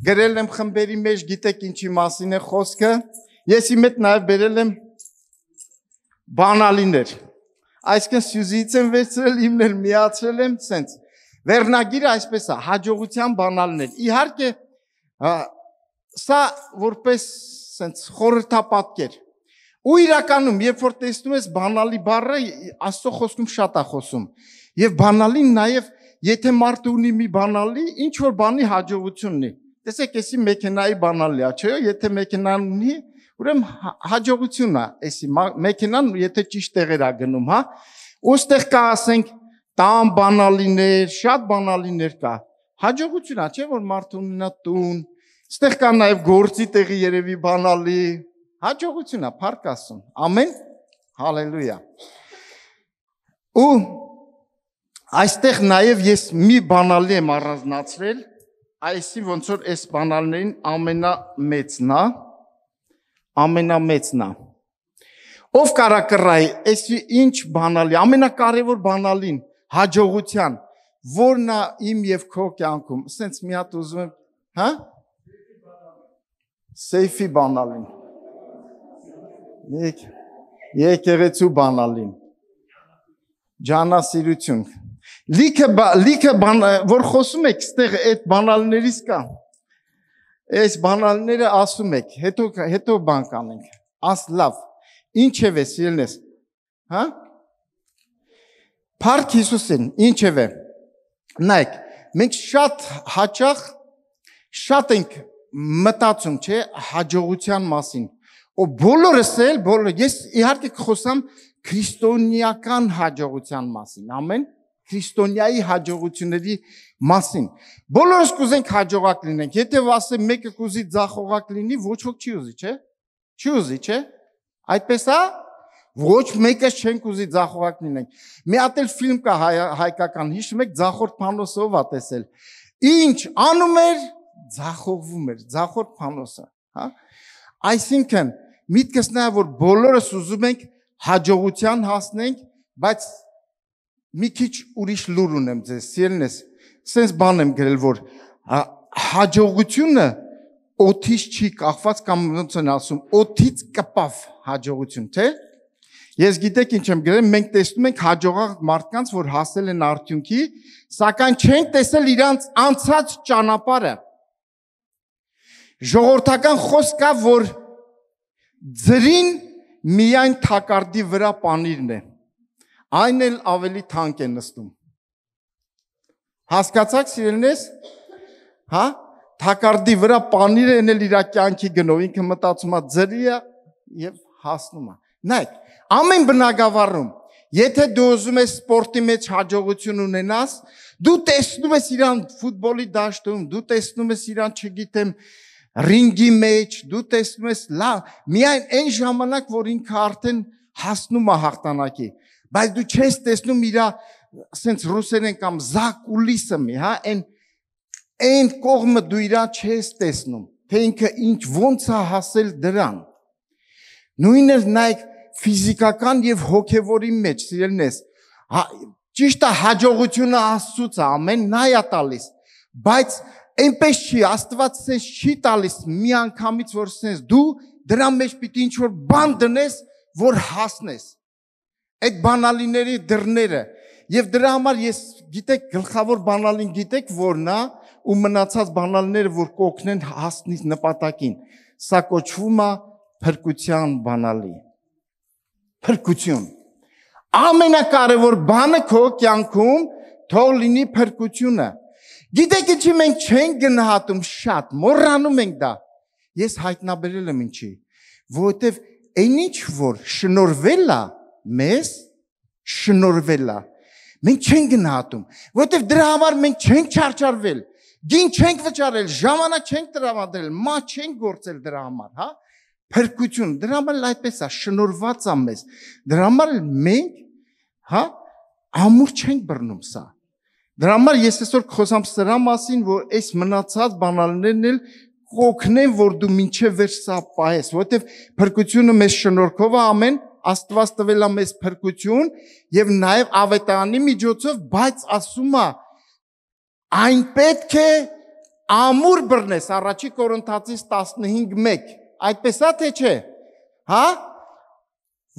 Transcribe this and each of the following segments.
գրել եմ խմբերի մեջ, գիտեք ինչի մասին է խոսքը, ես իմ հետ նաև բերել եմ բանալիներ, այսինքն Սյուզիից եմ վերցրել, իմն էլ միացրել եմ, սենց, վերնագիրը այսպես է, հաջողության բանալիներ, իհարկե, սա որպես սենց խորհրդապատկեր, ու իրականում, երբ որ տեսնում ես բանալի բառը, Աստծո խոսքում շատ է խոսում, և բանալին նաև, եթե մարդը ունի մի բանալի, ինչ որ բանի հաջողություն ունի, տեսեք, եսի մեքենայի բանալի է, չէ, եթե մեքենան ունի, ուրեմն հաջողություն է, եսի մեքենան, եթե ճիշտ տեղեր է գնում, հա, ու ստեղ կա, ասենք, տան բանալիներ, շատ բանալիներ կա, հաջողություն է, չէ, որ մարդը ունենա տուն, ստեղ կա նաև գործի տեղի երևի բանալի, հաջողություն է, փառք Աստծուն, ամեն, հալելույա, ու այստեղ նաև ես մի բանալի եմ առանձնացրել, այսի ոնց որ այս բանալներին ամենամեծն է, ով կարա կռայի, այսի ինչ բանալի, ամենակարևոր բանալին, հաջողության, որն է իմ և քո կյանքում, սենց մի հատ ուզում եմ, հա? Սեյֆի բանալին, եկեղեցու բանալին, ջանասիրություն, լիքը որ խոսում եք, ստեղ այդ բանալներից կա, այս բանալները ասում եք, հետո բան կանենք, աս լավ, ինչև է սիրելնես, հա? Փառք Հիսուսին, ինչև է, նայք, մենք շատ հաճախ, շատ ենք մտածում, չէ, հաջողության մասին, բոլորս էլ, ես իհարկե խոսամ քրիստոնեական հաջողության մասին, ամեն, քրիստոնյայի հաջողությունների մասին, բոլորս կուզենք հաջողակ լինենք, եթե ասեմ մեկը կուզի ձախողակ լինի, ոչ ոք չի ուզի, չէ, չի ուզի, չէ, այդպես է, ոչ մեկս չենք ուզի ձախողակ լինենք, մի հատ էլ ֆիլմ կա հայկական, հիշում եք ձախորդ Փանոսը ով ա տեսել, ինչ անում էր, ձախողվում էր, ձախորդ Փանոսը, հա, այսինքն միտքս նա որ բոլորս ուզում ենք հաջողության հասնենք, բայց մի քիչ ուրիշ լուր ունեմ ձեզ, սիրելնես, սենց բան եմ գրել, որ հաջողությունը օդից չի կախված կամ ոնց են ասում, օդից կպավ հաջողություն, թե? Ես գիտեք ինչ եմ գրել, մենք տեսնում ենք հաջողակ մարդկանց, որ հասել են արդյունքի, սակայն չենք տեսել իրանց անցած ճանապարհը։ Ժողովրդական խոսք կա, որ ձրին միայն թակարդի վրա պանիրն է, այն էլ ավելի թանկ է նստում։ Հասկացաք սիրելնես, հա, թակարդի վրա պանիրը են էլ իր կյանքի գնով, ինքը մտածում է ձրի է և հասնում է։ Նայք, ամեն բնակավարում, եթե դու ուզում ես սպորտի մեջ հաջողություն ունենաս, դու տեսնում ես իրան ֆուտբոլի դաշտում, դու տեսնում ես իրան, չգիտեմ, ռինգի մեջ, դու տեսնում ես միայն այն ժամանակ, որ ինքը արդեն հասնում է հաղթանակի, բայց դու չես տեսնում իրա, սենց ռուսերեն կամ զակուլիսը մի, հա, այն կողմը դու իրա չես տեսնում, թե ինքը ինչ ոնց է հասել դրան։ Նույնը նայք ֆիզիկական և հոգևորի մեջ, սիրելնես, ճիշտ է հաջողությունը Աստծուց է, ամեն նա է տալիս, բայց այնպես չի, Աստված սենց չի տալիս մի անգամից, որ սենց դու դրա մեջ պիտի ինչ-որ բան դնես, որ հասնես, այդ բանալիների դռները, և դրա համար ես գիտեք, գլխավոր բանալին գիտեք որն է, ու մնացած բանալիները, որ կօգնեն հասնի նպատակին, սա կոչվում է փրկության բանալի, փրկություն, ամենակարևոր բանը քո կյանքում թող լինի փրկությունը, գիտեք ինչի մենք չենք գնահատում շատ, մոռանում ենք դա, ես հայտնաբերել եմ ինչի, որովհետև այն ինչ որ շնորհվել է մեզ, շնորհվել է, մենք չենք գնահատում, որովհետև դրա համար մենք չենք չարչարվել, գին չենք վճարել, ժամանակ չենք տրամադրել, մահ չենք գործել դրա համար, հա, փրկություն, դրա համար այդպես է, շնորհված է մեզ, դրա համար մենք, հա, ամուր չենք բռնում սա, դրա համար ես այսօր խոսամ սրա մասին, որ այս մնացած բանալիներն էլ կօգնեն, որ դու մինչև վերջ սա պահես, որովհետև փրկությունը մեզ շնորհքով է ամեն, Աստված տվել է մեզ փրկություն և նաև ավետարանի միջոցով, բայց ասում է, այն պետք է ամուր բռնես, առաջի Կորինթացիս 15:1, այդպես է թե չէ, հա,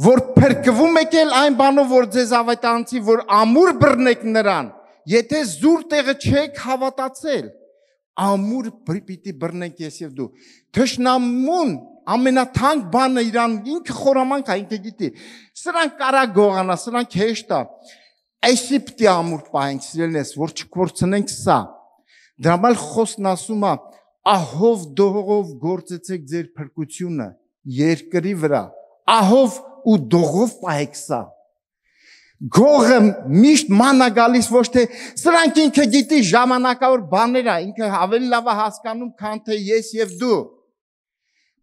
որ փրկվում եք էլ այն բանով, որ ձեզ ավետարանցի, որ ամուր բռնեք նրան, եթե զուր տեղը չեք հավատացել, ամուր պիտի բռնենք ես եւ դու, թշնամուն ամենաթանկ բանը իրան ինքը խորամանկ է, ինքը գիտի, սրանք կարա գողանա, սրանք հեշտ է, այսի պիտի ամուր պահենք, սիրելիներս, որ չկորցնենք սա, դրա համար խոսքն ասում է, ահով դողով գործեցեք ձեր փրկությունը երկրի վրա, ահով ու դողով պահեք սա, գողը միշտ մանա գալիս ոչ թե սրանք ինքը գիտի ժամանակավոր բաներ է, ինքը ավելի լավ է հասկանում, քան թե ես եւ դու,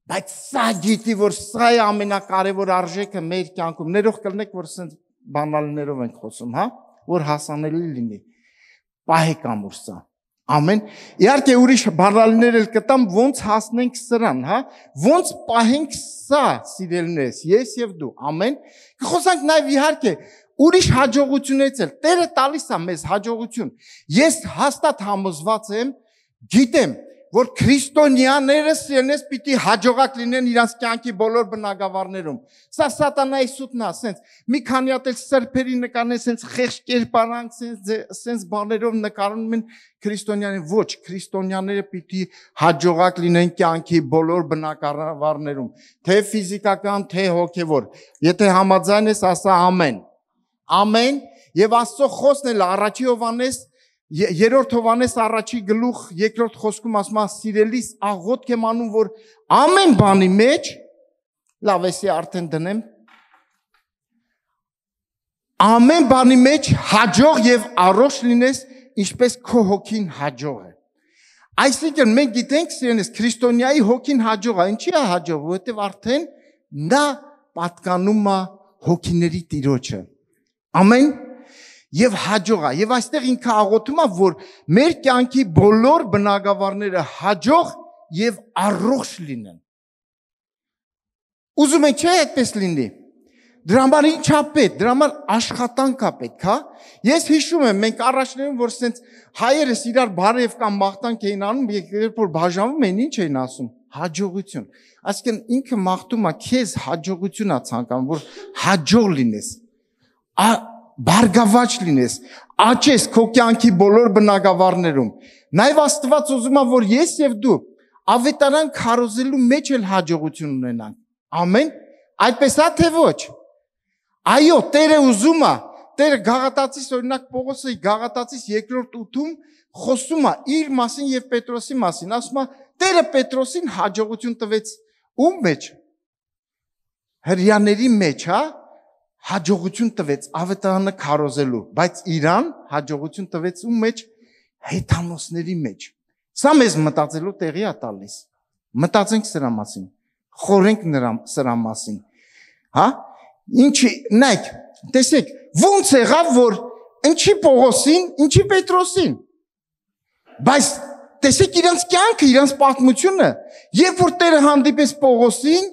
բայց սա գիտի, որ սա է ամենակարևոր արժեքը մեր կյանքում, ներող կլնեք, որ սենց բանալիներով ենք խոսում, հա, որ հասանելի լինի, պահեք ամուր սա, ամեն, իհարկե ուրիշ բանալիներ էլ կտամ, ոնց հասնենք սրան, հա, ոնց պահենք սա, սիրելիներս, ես եւ դու, ամեն, կխոսանք նաեւ իհարկե, ուրիշ հաջողությունից էլ, Տերը տալիս է մեզ հաջողություն, ես հաստատ համոզված եմ, գիտեմ, որ քրիստոնյաները սիրելիներս պիտի հաջողակ լինեն իրանց կյանքի բոլոր բնագավառներում։ Սա սատանայի սուտն է, սենց մի քանի հատ էլ սրբերի նկարներ, սենց խեղճ կերպարանք, սենց բաներով նկարում են քրիստոնյաները, ոչ, քրիստոնյաները պիտի հաջողակ լինեն կյանքի բոլոր բնագավառներում, թե ֆիզիկական, թե հոգևոր։ Եթե համաձայն ես, ասա ամեն։ Ամեն, եւ Աստծո խոսքն էլ առաջի Հովհաննես Երրորդ Հովհաննես առաջի գլուխ երկրորդ խոսքում ասում է սիրելիս աղոթք եմ անում որ ամեն բանի մեջ լավ էսի արդեն դնեմ ամեն բանի մեջ հաջող եւ առողջ լինես ինչպես քո հոգին հաջող է այսինքն մենք գիտենք սիրելիս քրիստոնյայի հոգին հաջող է ինչի է հաջող որովհետեւ արդեն նա պատկանում է հոգիների Տիրոջը ամեն Եվ հաջող է, եւ այստեղ ինքը աղոթում է, որ մեր կյանքի բոլոր բնագավառները հաջող եւ առողջ լինեն։ Ուզում եք չէ այդպես լինի։ Դրա համար ինչ է պետք, դրա համար աշխատանք է պետք, հա։ Ես հիշում եմ, մենք առաջներում, որ սենց հայերս իրար բարև կամ մաղթանք էին անում, երբ որ բաժանվում էին, ինչ էին ասում։ Հաջողություն։ Այսինքն ինքը մաղթում է, քեզ հաջողություն է ցանկանում, որ հաջող լինես։ Բարգավաճ լինես, աճես քո կյանքի բոլոր բնագավառներում։ Նաև Աստված ուզում է, որ ես եւ դու ավետարան քարոզելու մեջ էլ հաջողություն ունենանք։ Ամեն։ Այդպես է թե ոչ։ Այո, Տերը ուզում է, Տերը Գաղատացիս օրինակ Պողոսը Գաղատացիս 2-րդ 8-ում խոսում է իր մասին եւ Պետրոսի մասին, ասում է Տերը Պետրոսին հաջողություն տվեց ում մեջ։ Հրյաների մեջ, հա։ Հաջողություն տվեց ավետարանը քարոզելու, բայց իրան հաջողություն տվեց ում մեջ հեթանոսների մեջ։ Սա մեզ մտածելու տեղի է տալիս։ Մտածենք սրա մասին, խորենք սրա մասին։ Հա? Ինչի, նայեք, տեսեք, ոնց եղավ, որ ինչի Պողոսին, ինչի Պետրոսին։ Բայց տեսեք իրանց կյանքը, իրանց պատմությունը, երբ որ Տերը հանդիպեց Պողոսին,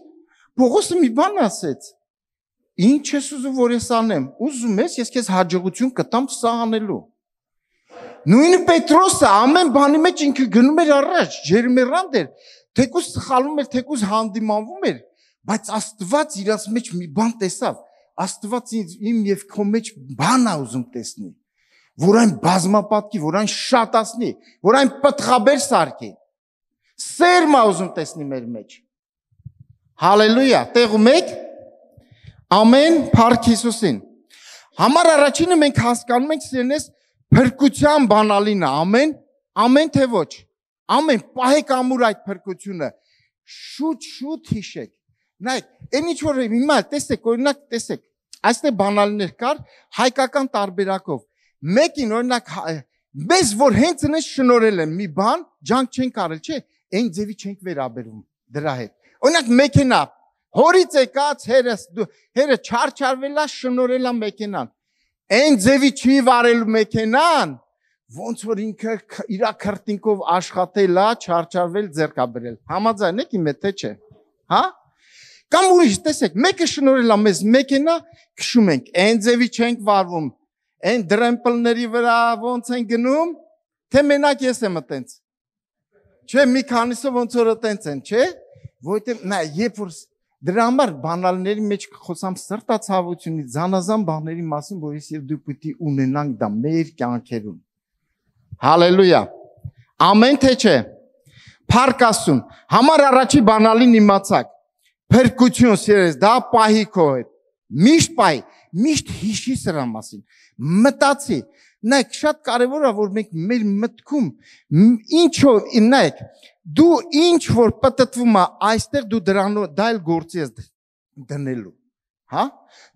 Պողոսը մի բան ասեց։ Ինչ ես ուզում, որ ես անեմ, ուզում ես քեզ հաջողություն կտամ սա անելու։ Նույնը Պետրոսը ամեն բանի մեջ ինքը գնում էր առաջ, ջերմեռանդ էր, թեկուզ սխալվում էր, թեկուզ հանդիմանվում էր, բայց Աստված իրաց մեջ մի բան տեսավ, Աստված իմ եւ քո մեջ բան է ուզում տեսնի, որ այն բազմապատկի, որ այն շատացնի, որ այն պտղաբեր սարքի։ Սերմ է ուզում տեսնի մեր մեջ։ Հալելույա, տեղում եք։ Ամեն փառք Հիսուսին։ Համար առաջինը մենք հասկանում ենք սիրելիս փրկության բանալինը, ամեն թե ոչ։ Ամեն պահեք ամուր այդ փրկությունը։ Շուտ հիշեք։ Նայեք, այն ինչ որ հիմա տեսեք, օրինակ տեսեք, այստեղ բանալիներ կար հայկական տարբերակով։ Մեկին օրինակ մեզ որ հենց այնպես շնորհել են մի բան, ջանք չենք արել, չէ՞, այն ձևի չենք վերաբերում դրա հետ։ Օրինակ մեքենա Հորից եկած հերը չարչարվելա շնորհելա մեքենան։ Այն ձևի չի վարելու մեքենան, ոնց որ ինքը իր քրտինքով աշխատելա, չարչարվել ձեռքա բերել։ Համաձայն եք իմ հետ թե չէ։ Հա? Կամ ուրիշ, տեսեք, մեկը շնորհելա մեզ մեքենա, քշում ենք, այն ձևի չենք վարվում։ Այն դրեմպլների վրա ոնց են գնում, թե մենակ ես եմ այտենց։ Չէ, մի քանիսը ոնց որ տենց են, չէ։ Որտեղ նա երբ որ դրա համար բանալների մեջ խոսամ սրտացավությունից, զանազան բաների մասին, որ ես եւ դու պիտի ունենանք դա մեր կյանքերում։ Հալելույա։ Ամեն թե չէ։ Փառք Աստծուն։ Համար առաջի բանալին իմացակ։ Փրկություն սիրես, դա պահի քո հետ։ Միշտ պահի, միշտ հիշի սրա մասին։ Մտածի։ Նայեք, շատ կարևոր է, որ մենք մեր մտքում ինչով, նայեք, դու ինչ որ պատտվում է, այստեղ դու դրանով դա էլ գործի ես դնելու, հա?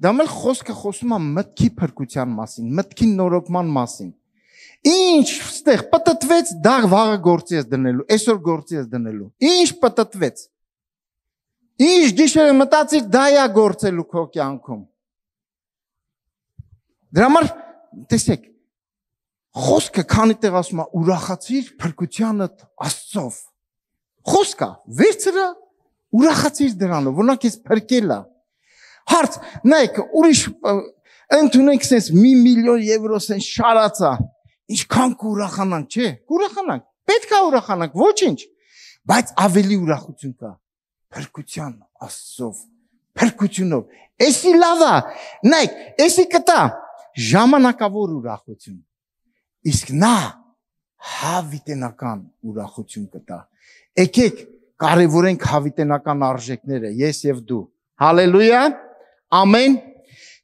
Դա մել խոսքը խոսում է մտքի փրկության մասին, մտքի նորոգման մասին։ Ինչ ստեղ պատտվեց, դա վաղը գործի ես դնելու, այսօր գործի ես դնելու։ Ինչ պատտվեց։ Ինչ գիշերը մտածիր, դա է գործելու քո կյանքում։ Դրա համար տեսեք, խոսքը քանի տեղ ասում է ուրախացիր փրկությանդ Աստծով։ Խոսքը վերցրա ուրախացիր դրանով, որոնք ես փրկել է։ Հարց, նայեք, ուրիշ ընդունենք sense 1 միլիոն եվրո sense շարացա։ Ինչքան կուրախանանք, չէ՞։ Կուրախանանք։ Պետք է ուրախանանք, ոչինչ։ Բայց ավելի ուրախություն կա փրկության Աստծով, փրկությունով։ Էսի լավ է։ Նայեք, էսի կտա ժամանակավոր ուրախություն։ Իսկ նա հավիտենական ուրախություն կտա։ Եկեք կարևորենք հավիտենական արժեքները, ես եւ դու։ Հալելույա։ Ամեն։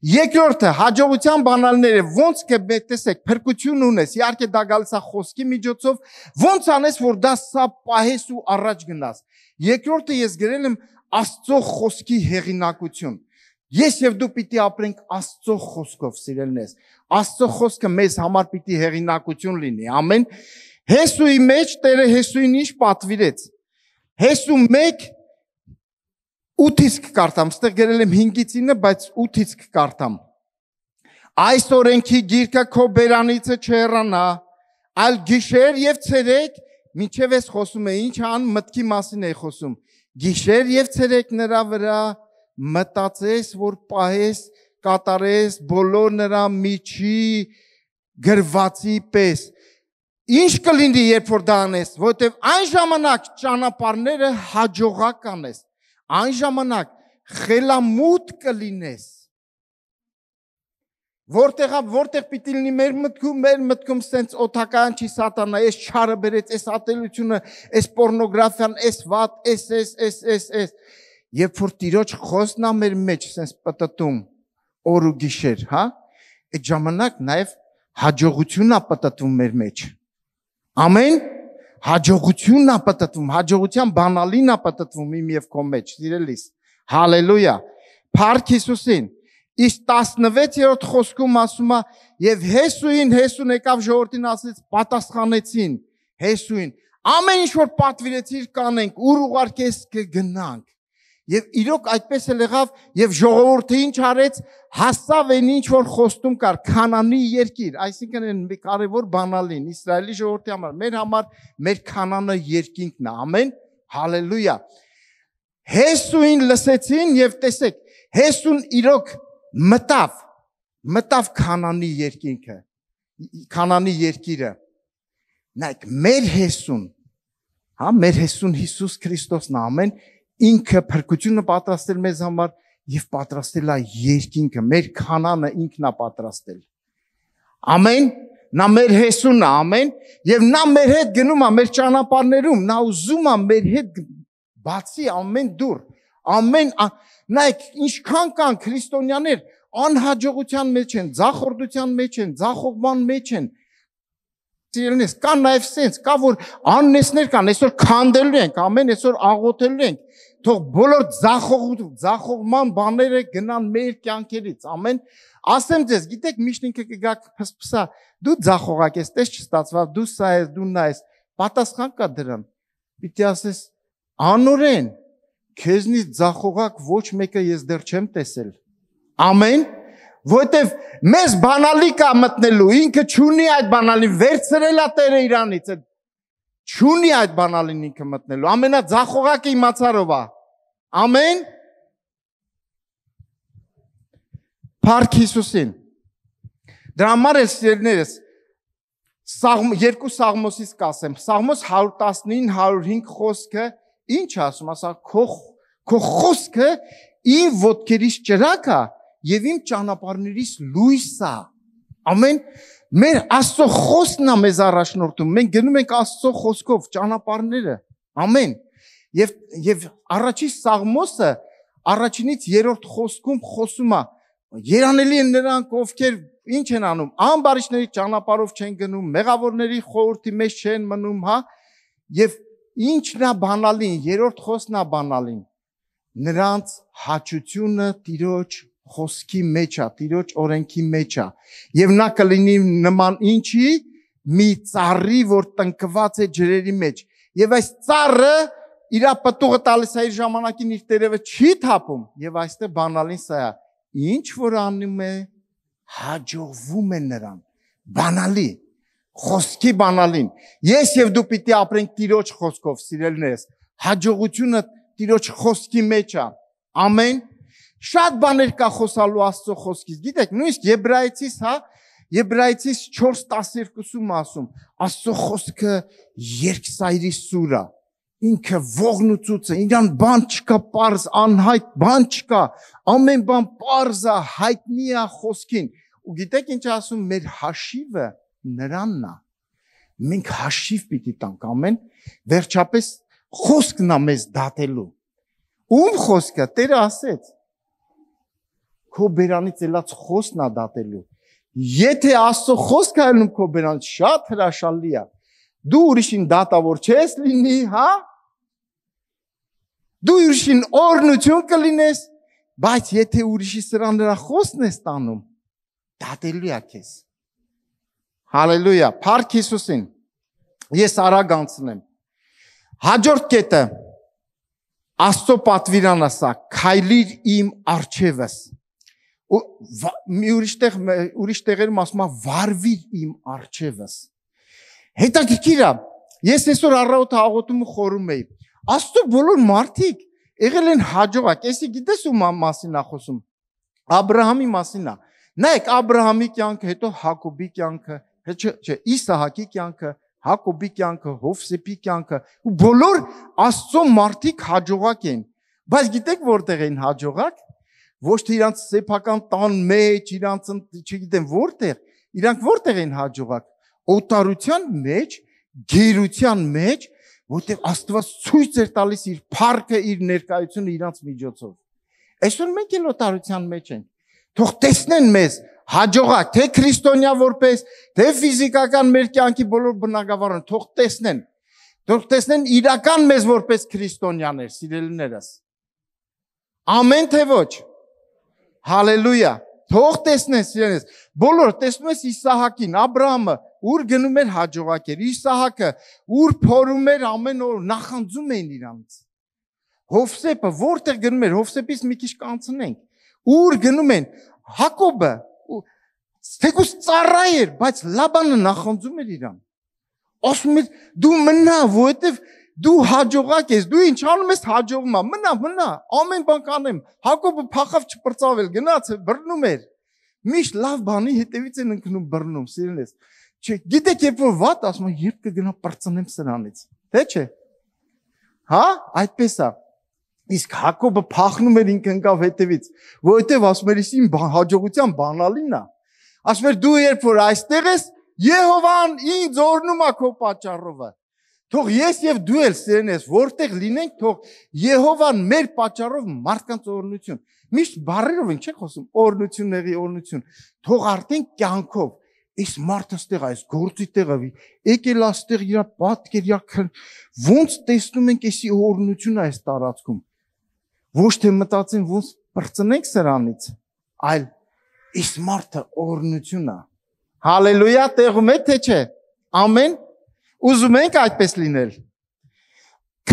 Երկրորդը հաջողության բանալները ոնց կտեսեք փրկություն ունես, իհարկե դա գալիս է խոսքի միջոցով, ոնց անես որ դա սա պահես ու առաջ գնաս։ Երկրորդը ես գրել եմ Աստծո խոսքի հեղինակություն։ Ես եւ դու պիտի ապրենք Աստծո խոսքով, սիրելնես։ Աստծո խոսքը մեզ համար պիտի հեղինակություն լինի։ Ամեն։ Հեսուի մեջ Տերը Հեսուին ինչ պատվիրեց։ Հեսու 1 8-ից կկարտամ, ստեղ գրել եմ 5-ից 9, բայց 8-ից կկարտամ։ Այս օրենքի գիրքը քո բերանիցը չհեռանա, այլ գիշեր եւ ցերեկ, մինչեւ ես խոսում եմ, ինչ ան մտքի մասին է խոսում։ Գիշեր եւ ցերեկ նրա վրա մտածես, որ պահես, կատարես բոլոր նրա միջի գրվածի պես։ Ինչ կլինի, երբ որ դա անես, որտեւ այն ժամանակ ճանապարհները հաջողակ անես։ Այն ժամանակ խելամուտ կլինես։ Որտեղ պիտի լինի մեր մտքում սենց օթակայան չի սատանա, այս չարը բերեց, այս ատելությունը, այս պորնոգրաֆիան, այս վատ, այս։ Երբ որ Տիրոջ խոսքն է մեր մեջ սենց պտտում օր ու գիշեր, հա, այդ ժամանակ նաև հաջողությունն է պտտվում մեր մեջ։ Ամեն։ Հաջողությունն է պտտվում, հաջողության բանալին է պտտվում իմ եւ քո մեջ, սիրելիս։ Հալելույա։ Փառք Հիսուսին։ Իսկ 16-րդ խոսքում ասում է, եւ Հեսուն եկավ ժողովրդին ասեց, պատասխանեցին Հեսուին. ամեն ինչ որ պատվիրեցիր կանենք, ուր ուղարկես կգնանք։ Եվ իրոք այդպես էլ եղավ, եւ ժողովուրդը ինչ արեց, հասավ այն ինչ որ խոստում կար, Քանանի երկիր, այսինքն այն կարևոր բանալին Իսրայելի ժողովրդի համար, մեր Քանանը երկինքն է, ամեն, հալելույա։ Հեսուին լսեցին եւ տեսեք, Հեսուն իրոք մտավ Քանանի երկինքը, Քանանի երկիրը։ Նայեք, մեր Հեսուն, հա, մեր Հեսուն Հիսուս Քրիստոսն է, ամեն, ինքը փրկությունը պատրաստել մեզ համար եւ պատրաստել է երկինքը, մեր Քանանը ինքն է պատրաստել։ Ամեն, նա մեր Հեսունն է, ամեն, եւ նա մեր հետ գնում է մեր ճանապարհներում, նա ուզում է մեր հետ բացի ամեն դուր, ամեն, նայեք, ինչքան կան քրիստոնյաներ անհաջողության մեջ են, ձախորդության մեջ են, ձախողման մեջ են։ Սիրելիներ, կա նաև սենց, կա որ աննեսներ կան, այսօր քանդելու ենք, ամեն այսօր աղոթելու ենք, թող բոլոր ձախողման բաները գնան մեր կյանքերից, ամեն, ասեմ ձեզ, գիտեք միշտ ինքը կգա փսփսա, դու ձախողակ ես, տես չստացվավ, դու սա ես, դու նա ես, պատասխան կա դրան, պիտի ասես, անորեն, քեզնից ձախողակ ոչ մեկը ես դեռ չեմ տեսել, ամեն, որտեվ մեզ բանալի կա մտնելու, ինքը չունի այդ բանալին, վերցրել է Տերը իրանից, չունի այդ բանալին ինքը մտնելու, ամենաձախողակը իմացարով է, ամեն, Փառք Հիսուսին, դրա համար էլ սիրելիներս, Երկու Սաղմոսից կասեմ, Սաղմոս 119-105 խոսքը ինչ ասում, ասա քո խոսքը իմ ոտքերից ճրագ է եւ իմ ճանապարհներիս լույս է։ Ամեն մեր Աստծո խոսքն է մեզ առաջնորդում։ Մենք գնում ենք Աստծո խոսքով ճանապարհները։ Ամեն։ Եվ առաջի Սաղմոսը առաջինից երրորդ խոսքում խոսում է երանելի են նրանք, ովքեր ինչ են անում, ամբարիշների ճանապարհով չեն գնում, մեղավորների խորհրդի մեջ չեն մնում, հա, եւ ինչն է բանալին, երրորդ խոսքն է բանալին։ Նրանց հաճությունը Տիրոջ խոսքի մեջ է, Տիրոջ օրենքի մեջ է, եւ նա կլինի նման ինչի մի ծառի, որ տնկված է ջրերի մեջ, եւ այս ծառը իր պտուղը տալիս է իր ժամանակին իր տերևը չի թափում, եւ այստեղ բանալին սա է, ինչ որ անում է հաջողվում է նրան, բանալի, խոսքի բանալին, ես և դու պիտի ապրենք Տիրոջ խոսքով, սիրելիներս, հաջողությունը Տիրոջ խոսքի մեջ է, ամեն, շատ բաներ կա խոսալու Աստծո խոսքից, գիտեք, նույնիսկ Եբրայեցիս, հա, Եբրայեցիս 4:12-ում ասում, Աստծո խոսքը երկսայրի սուր է, ինքը ողնուծուց է, իրան բան չկա պարզ, անհայտ բան չկա, ամեն բան պարզ է, հայտնի է խոսքին, ու գիտեք ինչ ասում, մեր հաշիվը նրանն է, մենք հաշիվ պիտի տանք, ամեն, վերջապես խոսքն է մեզ դատելու, ում խոսքը, Տերը ասեց, քո բերանից ելած խոսքն է դատելու, եթե Աստծո խոսքը ելնում քո բերանից, շատ հրաշալի է, դու ուրիշին դատավոր չես լինի, հա, դու ուրիշին օրհնություն կլինես, բայց եթե ուրիշի սրան նրա խոսքն ես տանում, դատելու է քեզ։ Հալելույա, փառք Հիսուսին։ Ես արագ անցնեմ։ Հաջորդ կետը Աստծո պատվիրանն ասա, քայլիր իմ առջևս։ Մի ուրիշ տեղերում ասում է վարվիր իմ առջևս։ Հետաքրքիր է, ես այսօր առավոտ աղոթում ու խորում էի։ Աստծո բոլոր մարդիկ եղել են հաջողակ, էսի գիտես ում մասին է խոսում, Աբրահամի մասին է, նայեք Աբրահամի կյանքը, հետո Հակոբի կյանքը, Իսահակի կյանքը, Հակոբի կյանքը, Հովսեփի կյանքը, ու բոլոր Աստծո մարդիկ հաջողակ են, բայց գիտեք որտեղ են հաջողակ, ոչ թե իրանց սեփական տան մեջ, իրանց չգիտեմ որտեղ, իրանք որտեղ են հաջողակ, օտարության մեջ, գերության մեջ, որտեղ Աստված ցույց էր տալիս իր փառքը, իր ներկայությունը իրանց միջոցով։ Այսօր մենք էլ օտարության մեջ ենք։ Թող տեսնեն մեզ հաջողակ, թե քրիստոնյա որպես, թե ֆիզիկական մեր կյանքի բոլոր բնագավառները, թող տեսնեն իրական մեզ որպես քրիստոնյաներ, սիրելիներս։ Ամեն թե ոչ։ Հալելույա։ Թող տեսնեն, սիրելիներս։ Բոլոր տեսնում ես Իսահակին, Աբրահամը, ուր գնում էր հաջողակ էր, Իսահակը, ուր փորում էր ամեն օր, նախանձում էին իրանց։ Հովսեփը որտեղ գնում էր, Հովսեփից մի քիչ կանցնենք, ուր գնում են, Հակոբը, թեկուզ ծառա էր, բայց Լաբանը նախանձում էր իրան։ Ասում էր, դու մնա, որովհետև դու հաջողակ ես, դու ինչ անում ես հաջողում ես, մնա, ամեն բան կանեմ։ Հակոբը փախավ չպրծավել, գնաց, բռնում էր։ Միշտ լավ բանի հետևից են ընկնում բռնում, սիրելիս։ Գիտեք, երբ որ վատ ասում եմ, երբ կգնա պրծնեմ սրանից, թե չէ։ Հա, այդպես է։ Իսկ Հակոբը փախնում էր ինքը ընկավ հետևից, որովհետև ասում էր, իմ հաջողության բանալին է։ Ասում էր, դու երբ որ այստեղ ես, Եհովան ինձ օրհնում է քո պատճառով։ Թող ես եւ դու էլ սիրենես, որտեղ լինենք, թող Եհովան մեր պատճառով մարդկանց օրհնություն։ Միշտ բառերով են չէ՞ խոսում, օրհնությունների օրհնություն։ Թող արդեն կյանքով Այս մարդը ստեղ այս գործի տեղը եկել աստեղ իր պատկեր ոնց տեսնում ենք էսի օրհնությունը այս տարածքում ոչ թե մտածեն ոնց բրծնենք սրանից այլ այս մարդը օրհնություն է հալելույա տեղում է թե չէ ամեն ուզում ենք այդպես լինել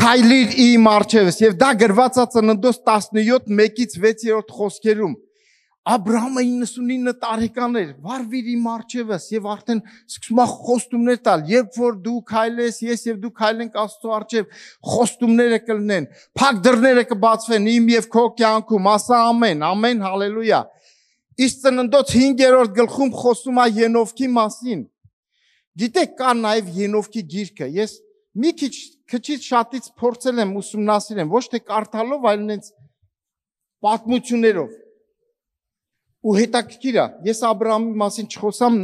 քայլիր իմ առջևս եւ դա գրված է Ծննդոց 17:1-6 խոսքերում Աբրահամը 99 տարեկան էր, վարվիր իմ առջևս եւ արդեն սկսում է խոստումներ տալ, երբ որ դու քայլես, ես եւ դու քայլենք Աստծո առջև, խոստումները կլինեն, փակ դռները կբացվեն իմ եւ քո կյանքում, ասա ամեն, ամեն, հալելույա։ Իսկ Ծննդոց 5-րդ գլխում խոսում է Ենովքի մասին։ Գիտեք, կա նաև Ենովքի գիրքը։ Ես մի քիչ շատից փորձել եմ ուսումնասիրել, ոչ թե կարդալով, այլ նենց պատմություններով։ Ու հետաքրքիր է, ես Աբրահամի մասին չխոսամ,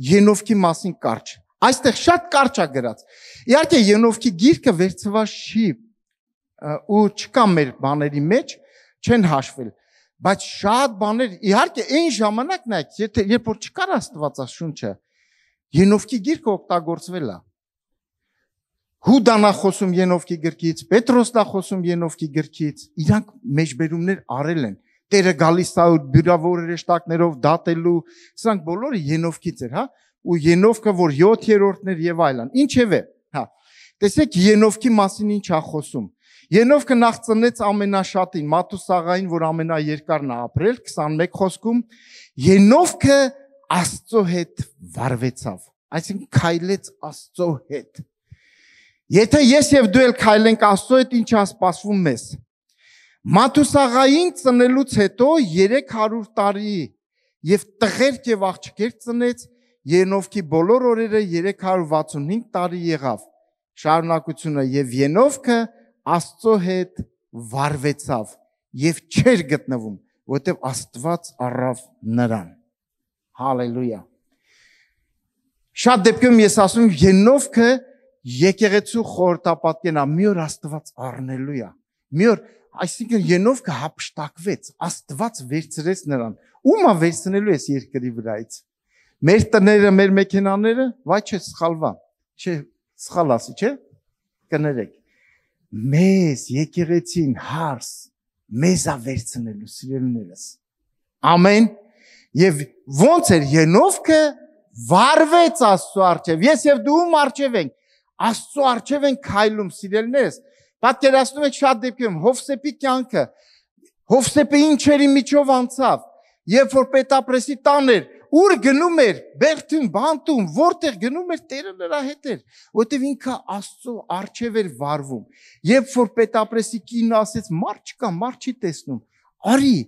Ենովքի մասին կարճ։ Այստեղ շատ կարճ է գրած։ Իհարկե Ենովքի գիրքը վերցված չի ու չկա մեր բաների մեջ, չեն հաշվել, բայց շատ բաներ, իհարկե այն ժամանակ նայեք, երբ որ չկար Աստվածաշունչը, Ենովքի գիրքը օգտագործվել է։ Հուդան է խոսում Ենովքի գրքից, Պետրոսն է խոսում Ենովքի գրքից, իրանք մեջբերումներ արել են։ Տերը գալիս է բյուրավոր հրեշտակներով դատելու, սրանք բոլորը Ենովքից էր, հա, ու Ենովքը, որ 7-րդն էր եւ այլն։ Ինչևէ, հա։ Տեսեք Ենովքի մասին ինչ է խոսում։ Ենովքը նախ ծնեց ամենաշատին, Մաթուսաղային, որ ամենաերկարն է ապրել, 21 խոսքում, Ենովքը Աստծո հետ վարվեցավ, այսինքն քայլեց Աստծո հետ։ Եթե ես եւ դու էլ քայլենք Աստծո հետ, ինչ է սպասվում մեզ։ Մաթուսաղային ծնելուց հետո 300 տարի եւ տղերք եւ աղջիկեր ծնեց, Ենովքի բոլոր օրերը 365 տարի եղավ։ Շարունակությունը եւ Ենովքը Աստծո հետ վարվեցավ եւ չէր գտնվում, որովհետեւ Աստված առավ նրան։ Հալելույա։ Շատ դեպքում ես ասում Ենովքը եկեղեցու խորհրդապատկեն է, մի օր Աստված առնելու է։ Մի օր, այսինքն Ենովքը հափշտակվեց, Աստված վերցրեց նրան։ Ո՞ւմ է վերցնելու այս երկրի վրայից։ Մեր տները, մեր մեքենաները, վայ չէ, սխալվա։ Չէ, սխալ ասի, չէ։ Կներեք։ Մեզ եկեղեցին հարս, մեզ է վերցնելու սիրելիներս։ Ամեն։ Եվ ոնց էր Ենովքը վարվեց Աստծո առջև։ Ես եւ դու ում առջև ենք։ Աստծո առջև ենք քայլում, սիրելիներս։ Պատկերացնում եք շատ դեպքերում Հովսեփի կյանքը, Հովսեփը ինչերի միջով անցավ, երբ որ պետապրեսի տան էր, ուր գնում էր, Բերթուն, Բանտում, որտեղ գնում էր, Տերը նրա հետ էր, որտեղ ինքը Աստծո առջև էր վարվում։ Երբ որ պետապրեսի կինը ասեց, մարդ չկա, մարդ չի տեսնում, արի։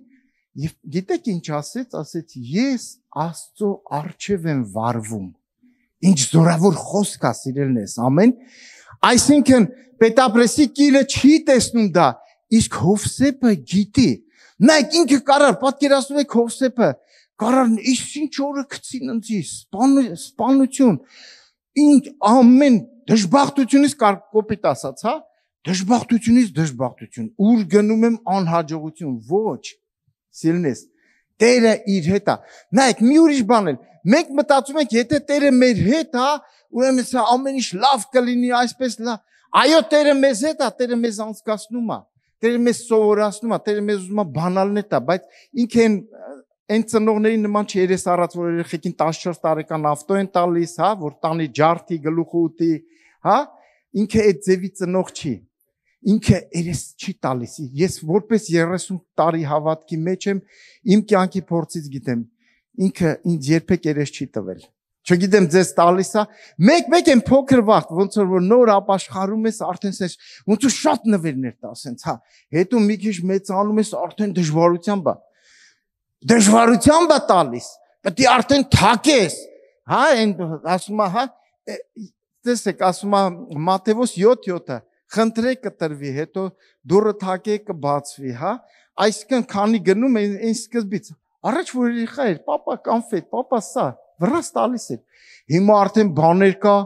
Եվ գիտեք ինչ ասեց, ասեց, ես Աստծո առջև եմ վարվում։ Ինչ զորավոր խոսք է, սիրելիներս, ամեն։ Այսինքն պետապրեսի կինը չի տեսնում դա, իսկ Հովսեփը գիտի։ Նայեք ինքը կարար, պատկերացնում եք Հովսեփը, կարար ինչ օրը գցին ինձի, սպանություն, ինչ ամեն դժբախտությունից կոպիտ ասած, հա, դժբախտությունից դժբախտություն, ուր գնում եմ անհաջողություն, ոչ, սիրելիներս, Տերը իր հետ է։ Նայեք, մի ուրիշ բան էլ, մենք մտածում ենք, եթե Տերը մեր հետ է, ուրեմն սա ամեն ինչ լավ կլինի, այսպես լավ։ Այո, Տերը մեզ հետ է, Տերը մեզ անցկացնում է, Տերը մեզ սովորացնում է, Տերը մեզ ուզում է բանալներ տա, բայց ինքը այն ծնողների նման չի, երես առած, որ երեխեքին 14 տարեկան ավտո են տալիս, հա, որ տանի ջարդի, գլուխը ուտի, հա, ինքը այդ ձևի ծնող չի։ Ինքը երես չի տալիս։ Ես որպես 30 տարի հավատքի մեջ եմ, իմ կյանքի փորձից գիտեմ, ինքը ինձ երբեք երես չի տվել։ Չգիտեմ ձեզ տալիս է, մեկ են փոքր վաղ, ոնց որ նոր ապաշխարում ես, արդեն սենց, ոնց որ շատ նվերներ տա, սենց, հա, հետո մի քիչ մեծանում ես, արդեն դժվարությամբ է տալիս, պետք է արդեն թակես, հա, ասում է, հա, տեսեք, ասում է Մատթեոս 7:7-ը, խնդրեք կտրվի, հետո դուռը թակեք կբացվի, հա, այսինքն քանի գնում այն սկզբից, առաջ որ երեխա էր, պապա կոնֆետ, պապա սա, վրաս տալիս էր, հիմա արդեն բաներ կա,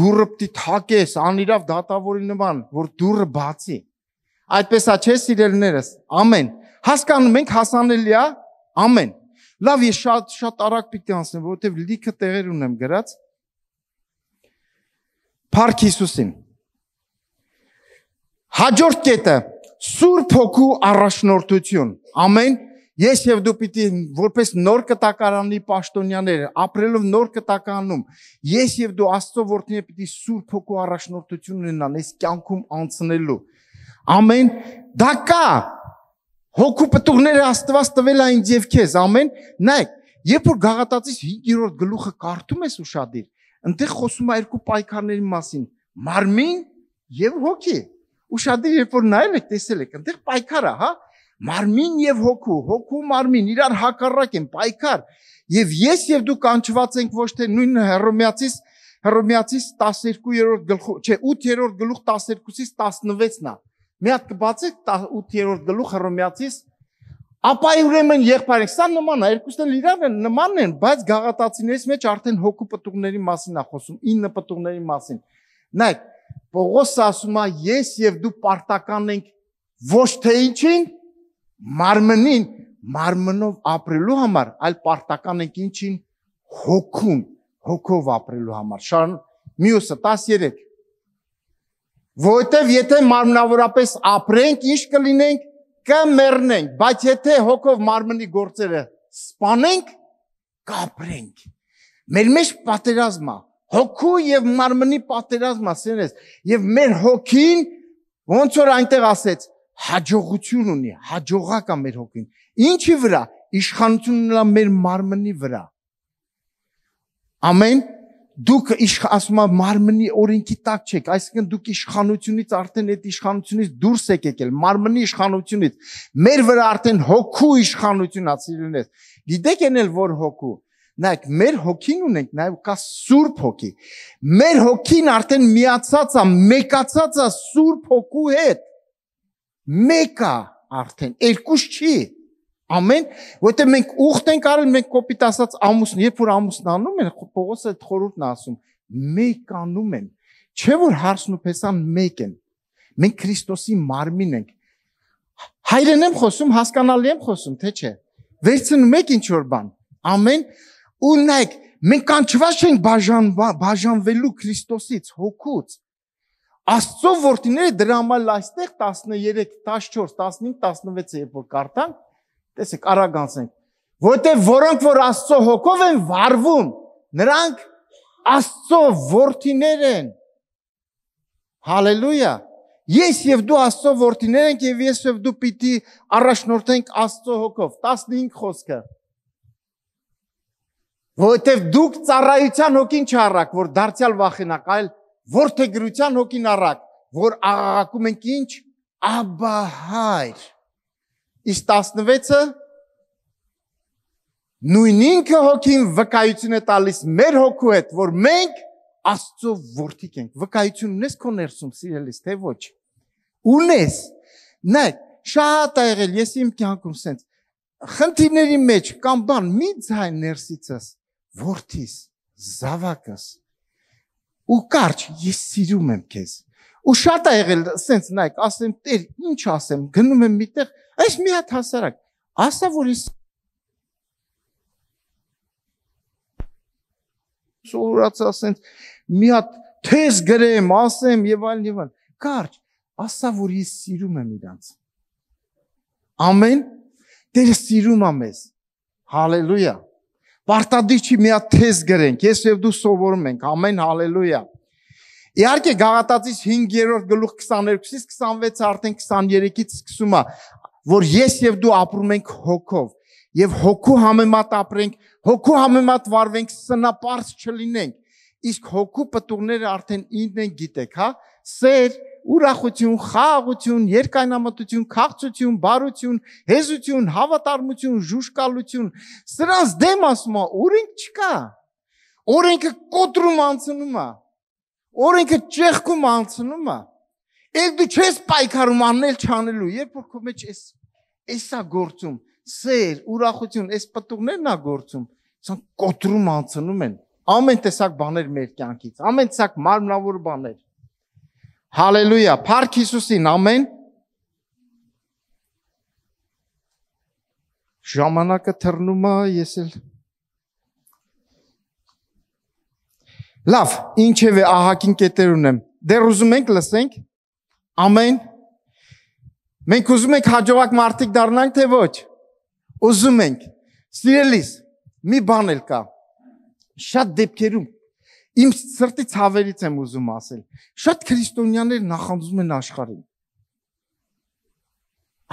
դուռը պիտի թակես, անիրավ դատավորի նման, որ դուռը բացի, այդպես է չէ սիրելիներս, ամեն, հասկանում ենք հասանելի է, ամեն, լավ ես շատ արագ պիտի անցնեմ, որովհետև լիքը տեղեր ունեմ գրած, Փառք Հիսուսին, հաջորդ կետը, Սուրբ Հոգու առաջնորդություն, ամեն, ես և դու պիտի որպես նոր կտակարանի պաշտոնյաներ, ապրելով նոր կտակարանում, ես և դու Աստծո որդիները պիտի Սուրբ Հոգու առաջնորդություն ունենան, այս կյանքում անցնելու, ամեն, դա կա, հոգու պտուղները Աստված տվել է ինձ և քեզ, ամեն, նայեք, երբ որ Գաղատացիս 5-րդ գլուխը կարդում ես ուշադիր, ընդեղ խոսում է երկու պայքարների մասին, մարմին և հոգի, ուշադիր երբ որ նայել եք, տեսել եք, ընդեղ պայքար է, հա, մարմին և հոգու, հոգու մարմին, իրար հակառակ են, պայքար, և ես և դու կանչված ենք ոչ թե նույն Հռոմեացիս Հռոմեացիս 12-րդ գլխու, չէ, 8-րդ գլուխ 12-ից 16-ն է։ Մի հատ կբացեք 8-րդ գլուխ Հռոմեացիս, ապա ուրեմն եղբայրենք, սա նման է, երկուսն էլ իրար են, նման են, բայց գաղատացիներից մեջ արդեն հոգու պտուղների մասին է խոսում, 9 պտուղների մասին։ Նայեք, Պողոսը ասում է, ես եւ դու պարտական ենք ոչ թե ինչին, մարմնին, մարմնով ապրելու համար, այլ պարտական ենք ինչին, հոգուն, հոգով ապրելու համար։ Շարուն մյուսը 13։ Որտեւ եթե մարմնավորապես ապրենք, ինչ կլինենք, կմեռնենք, բայց եթե հոգով մարմնի գործերը սպանենք, կապրենք։ Մեր մեջ պատերազմ է, հոգու եւ մարմնի պատերազմ է, սերես, եւ մեր հոգին ոնց որ այնտեղ ասեց, հաջողություն ունի, հաջողակ է մեր հոգին։ Ինչի վրա? Իշխանությունն ունի մեր մարմնի վրա։ Ամեն դուք ասում եմ մարմնի օրենքի տակ չեք, այսինքն դուք իշխանությունից արդեն այդ իշխանությունից դուրս եք եկել, մարմնի իշխանությունից։ Մեր վրա արդեն հոգու իշխանություն է, սիրելիներ։ Գիտեք ենել որ հոգու։ Նայեք, մեր հոգին ունենք, նաև կա սուրբ հոգի։ Մեր հոգին արդեն միացած է, մեկացած է սուրբ հոգու հետ։ Մեկ է արդեն, երկուս չի։ Ամեն, որտեղ մենք ուխտ ենք արել, մենք կոպիտ ասած ամուսն, երբ որ ամուսնանում են, Պողոսը այդ խորհուրդն ասում, մեկանում են։ Չէ որ հարսն ու փեսան մեկ են։ Մենք Քրիստոսի մարմին ենք։ Հայրեն եմ խոսում, հասկանալի եմ խոսում, թե չէ։ Վերցնում եք ինչ որ բան։ Ամեն, ու նայեք, մենք կանչված չենք բաժանվելու Քրիստոսից, հոգուց։ Աստծո որդիները դրա համար այստեղ 13, 14, 15, 16 երբ որ կարդանք, տեսեք, արագ անցնենք, որտեղ որոնք որ Աստծո հոգով են վարվում, նրանք Աստծո որդիներ են։ Հալելույա։ Ես եւ դու Աստծո որդիներ ենք եւ ես եւ դու պիտի առաջնորդենք Աստծո հոգով։ 15 խոսքը։ Որտեղ դուք ծառայության հոգին չառակ, որ դարձյալ վախենակ, այլ որդեգրության հոգին առակ, որ աղաղակում ենք ինչ, Աբա Հայր։ Իսկ 16-ը նույն ինքը հոգին վկայություն է տալիս մեր հոգու հետ, որ մենք Աստծո որդիք ենք։ Վկայություն ունես քո ներսում, սիրելիս, թե ոչ։ Ունես։ Նայ, շատ ա եղել, ես իմ կյանքում սենց խնդիրների մեջ կամ բան մի ձայն ներսիցս, որդիս, զավակս, ու կարճ, ես սիրում եմ քեզ։ Ու շատ ա եղել, սենց նայք, ասեմ, տեր, ինչ ասեմ, գնում եմ միտեղ, այս մի հատ հասարակ, ասա, որ ես սովորացա, սենց, մի հատ թեզ գրեմ, ասեմ, եւ այլն, կարճ, ասա, որ ես սիրում եմ իրանց։ Ամեն, Տերը սիրում է մեզ, հալելույա, պարտադիր չի մի հատ թեզ գրենք, ես և դու սովորում ենք, ամեն, հալելույա։ Իհարկե Գաղատացիս 5-րդ գլուխ 22-ից 26 արդեն 23-ից սկսում է, որ ես և դու ապրում ենք հոգով, և հոգու համեմատ ապրենք, հոգու համեմատ վարվենք, սնապարզ չլինենք, իսկ հոգու պտուղները արդեն ինքն են գիտեք, հա, սեր, ուրախություն, խաղաղություն, երկայնամտություն, քաղցություն, բարություն, հեզություն, հավատարմություն, ժուժկալություն, սրանց դեմ ասում է, օրենք չկա, օրենքը կոտրում անցնում է, օրենքը ճեղքում անցնում է, էլ դու չես պայքարում անել չանելու, երբ որ քո մեջ էս է գործում, սեր, ուրախություն, էս պտուղներն է գործում, սան կոտրում անցնում են, ամեն տեսակ բաներ մեր կյանքից, ամեն տեսակ մարմնավոր բաներ։ Հալելույա, Փառք Հիսուսին, ամեն։ Ժամանակը թռնում է, ես էլ։ Լավ, ինչև է ահագին կետեր ունեմ։ Դեռ ուզում ենք լսենք։ Ամեն։ Մենք ուզում ենք հաջողակ մարդիկ դառնանք, թե ոչ։ Ուզում ենք։ Սիրելիս, մի բան էլ կա։ Շատ դեպքերում իմ սրտից հավերից եմ ուզում ասել, շատ քրիստոնյաներ նախանձում են աշխարհին։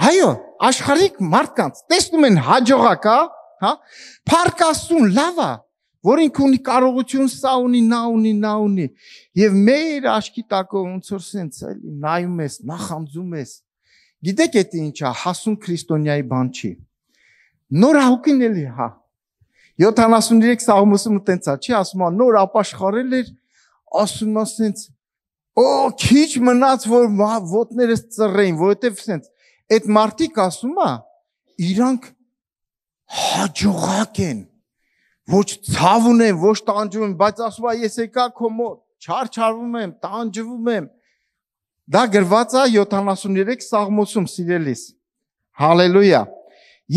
Այո, աշխարհիկ մարդկանց, տեսնում են հաջողակ, հա, Փառք Աստծուն, լավ է, որ ինքը ունի կարողություն, սա ունի, նա ունի, եւ մեր աչքի տակով ոնց որ սենց էլի նայում ես, նախանձում ես։ Գիտեք էդ ինչ է, հասուն քրիստոնյայի բան չի։ Նոր հոգին էլի, հա։ 73 Սաղմոսում տենց է, չի ասում, նոր ապաշխարել էր, ասում ասենց օ քիչ մնաց որ ոտներս ծռեին, որովհետև ասենց այդ մարդիկ ասում է իրանք հաջողակ են, ոչ ցավ ունեն, ոչ տանջվում են, բայց ասում է ես եկա քո մոտ, չարչարվում եմ, տանջվում եմ։ Դա գրված է 73 Սաղմոսում, սիրելիս։ Հալելույա։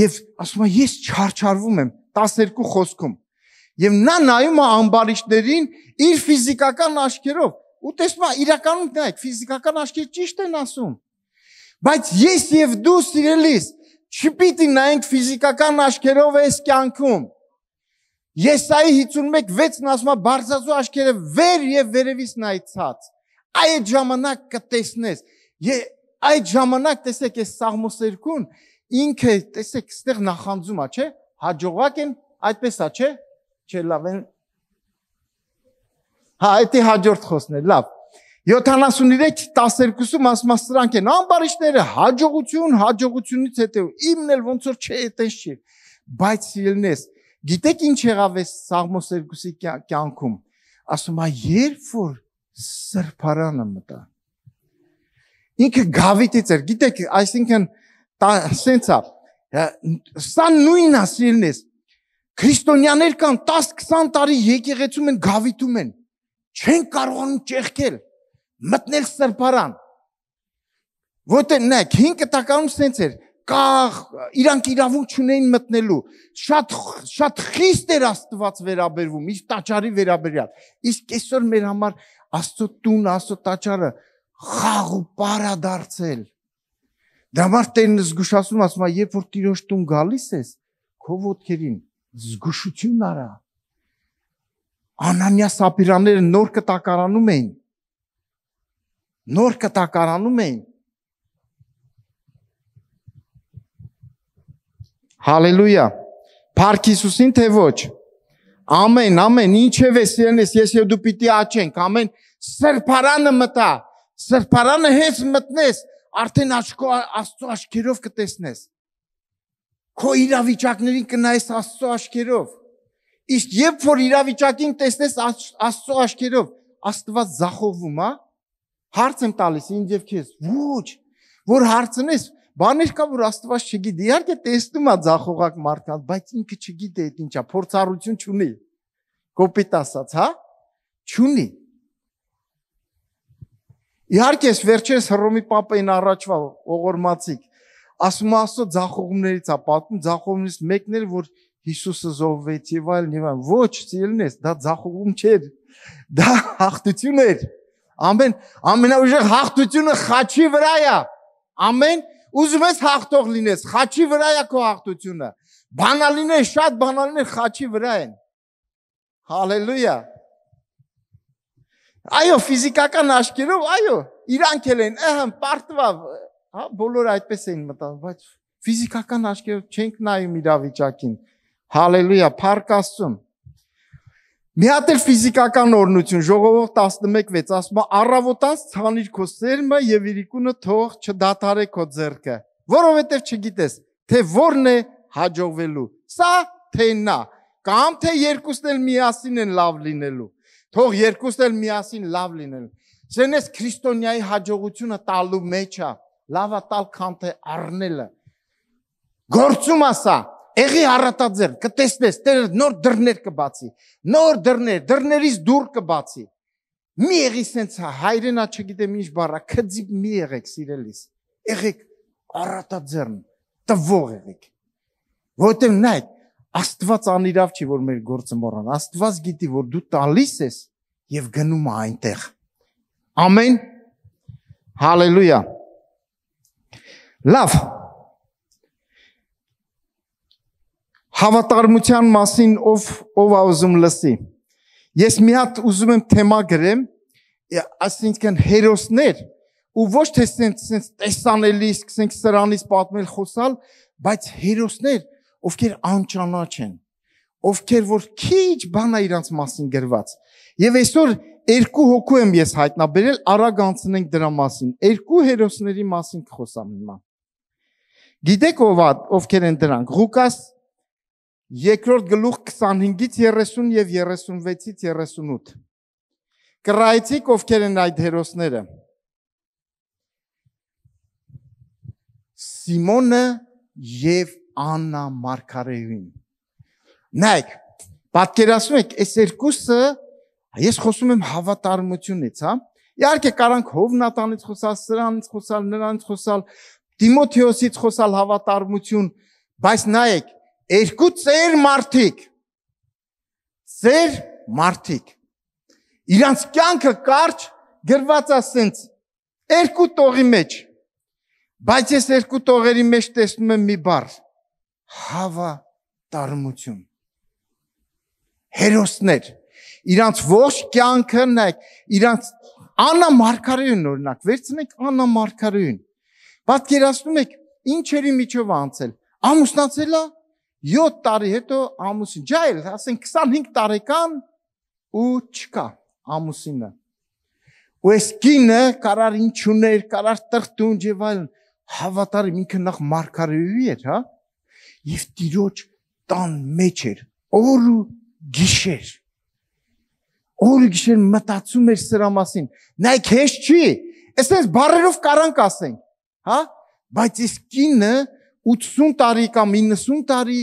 Եվ ասում է ես չարչարվում եմ 12 խոսքում։ Եվ նա նայում է ամբարիշտներին իր ֆիզիկական աչքերով։ Ու տեսնում է իրականում նայեք, ֆիզիկական աչքերը ճիշտ են ասում։ Բայց ես եւ դու սիրելիս չպիտի նայենք ֆիզիկական աչքերով այս կյանքում։ Եսայի 51:6-ն ասում է բարձրացու աչքերը վեր եւ վերևից նայցած։ Այդ ժամանակ կտեսնես։ Այդ ժամանակ տեսեք այս Սաղմոս 2-ն ինքը տեսեք ստեղ նախանձում է, չէ՞։ Հաջողակ են, այդպես է, չէ՞։ Չէ, լավ են։ Հա, դա հաջորդ խոսքն է, լավ։ 73:12-ում ասում է սրանք են ամբարիշտները հաջողություն, հաջողությունից հետո իմն էլ ոնց որ չէ, այտենց չի։ Բայց սիրելնես, գիտեք ինչ եղավ այս Սաղմոս 2-ի կյանքում։ Ասում է երբ որ սրբարանը մտա։ Ինքը գավիթից էր, գիտեք, այսինքն սենց է, սա նույնն է սիրելնես։ Քրիստոնյաներ կան 10-20 տարի եկեղեցում են գավիթում են, չեն կարողանում ճեղքել, մտնել սրբարան։ Որտե՞ղ նայեք 5 տականում սենց էր, իրանք իրավունք չունեին մտնելու, շատ խիստ էր Աստված վերաբերվում, իր տաճարի վերաբերյալ։ Իսկ այսօր մեր համար Աստծո տուն, Աստծո տաճարը խաղ ու պար է դարձել։ Դա համար Տերն զգուշացնում ասում է, երբ որ Տիրոջ տուն գալիս ես, քո ոտքերին զգուշություն արա։ Անանիա Սապիրաները նոր կտակարանում էին։ Նոր կտակարանում էին։ Հալելույա։ Փառք Հիսուսին թե ոչ։ Ամեն, ամեն, ինչև է սիրելիս, ես եւ դու պիտի աճենք, ամեն սրբարանը մտա, սրբարանը հենց մտնես, արդեն Աստծո աչքերով կտեսնես։ Քո իրավիճակներին կնայես Աստծո աչքերով։ Իսկ երբ որ իրավիճակին տեսնես Աստծո աչքերով, Աստված զախողվում, հա։ Հարց եմ տալիս ինձ եւ քեզ։ Ոչ, որ հարցնես, բաներ կա որ Աստված չգիտի։ Իհարկե տեսնում է զախողակ մարդկանց, բայց ինքը չգիտի այդ ինչա, փորձառություն չունի։ Կոպիտ ասած, հա։ Չունի։ Իհարկե վերջերս Հռոմի Պապային առաջվա ողորմածիկ ասում Աստծո զախողումներից է պատմում, զախողումից մեկն էր որ Հիսուսը զոհվեց եւ այլն։ Ոչ, սիրելինես, դա զախողում չէր։ Դա հաղթություն էր։ Ամեն ամենաուժեղ հաղթությունը խաչի վրա է։ Ամեն ուզում ես հաղթող լինես, խաչի վրա է քո հաղթությունը։ Բանալիներ, շատ բանալիներ խաչի վրա են։ Հալելույա։ Այո, ֆիզիկական աչքերով, այո, իրանք էլ են, պարտվավ, հա, բոլորը այդպես էին մտածում, բայց ֆիզիկական աչքերով չենք նայում իրավիճակին։ Հալելույա, փառք Աստծուն։ Մի հատ էլ ֆիզիկական օրհնություն, Ժողովուրդ 11:6 ասում է առավոտանց ցանիր քո սերմը եւ իրիկունը թող չդադարե քո ձեռքը, որովհետեւ չգիտես, թե որն է հաջողվելու։ Սա թե նա, կամ թե երկուսն էլ միասին են լավ լինելու։ Թող երկուսն էլ միասին լավ լինեն։ Սենես քրիստոնյայի հաջողությունը տալու մեջ է, լավ է տալ, քան թե առնելը։ Գործում ասա, եղի առատաձեռ, կտեսնես, Տերը նոր դռներ կբացի, նոր դռներից դուռ կբացի։ Մի եղի սենց հայրենա չգիտեմ ինչ բառա, քծիպ մի եղեք սիրելիս։ Եղեք առատաձեռն, տվող եղեք։ Որտեղ նայեք, Աստված անիրավ չի, որ մեր գործը մոռան։ Աստված գիտի, որ դու տալիս ես եւ գնում է այնտեղ։ Ամեն։ Հալելույա։ Լավ։ Հավատարմության մասին ով ա ուզում լսի։ Ես մի հատ ուզում եմ թեմա գրեմ, այսինքն հերոսներ, ու ոչ թե սենց տեսանելի, սկսենք սրանից պատմել խոսալ, բայց հերոսներ, ովքեր անճանաչ են, ովքեր որ քիչ բան է իրանց մասին գրված։ Եվ այսօր երկու հոգու եմ ես հայտնաբերել, արագ անցնենք դրա մասին։ Երկու հերոսների մասին կխոսամ հիմա։ Գիտեք ովքեր են դրանք։ Ղուկաս 2-րդ գլուխ 25-ից 30 եւ 36-ից 38։ Կռայցիք ովքեր են այդ հերոսները։ Սիմոնը եւ Աննա Մարգարեին։ Նայեք, պատկերացնում եք, այս երկուսը ես խոսում եմ հավատարմությունից, հա։ Իհարկե կարանք Հովնատանից խոսալ, սրանից խոսալ, նրանից խոսալ, Տիմոթեոսից խոսալ հավատարմություն, բայց նայեք, երկու ծեր մարդիկ, իրանց կյանքը կարճ գրված ասենց, երկու տողի մեջ, բայց ես երկու տողերի մեջ տեսնում եմ մի բառ, հավատարմություն, հերոսներ, իրանց ողջ կյանքը նայեք, իրանց Աննա Մարգարեին օրինակ, վերցնենք Աննա Մարգարեին, պատկերացնում եք, ինչերի միջով անցել, ամուսնացել է 7 տարի հետո ամուսին, ջայլ, ասենք 25 տարեկան ու չկա ամուսինը, ու այս կինը կարար ինչ ուներ, կարար տրտունջ եւ այլն, հավատարիմ ինքը նախ Մարգարեի էր, հա, եւ Տիրոջ տան մեջ էր, օր ու գիշեր մտածում էր սրա մասին, նայք հեշտ չի, այսպես բառերով կարանք ասենք, հա, բայց այս կինը 80 տարի կամ 90 տարի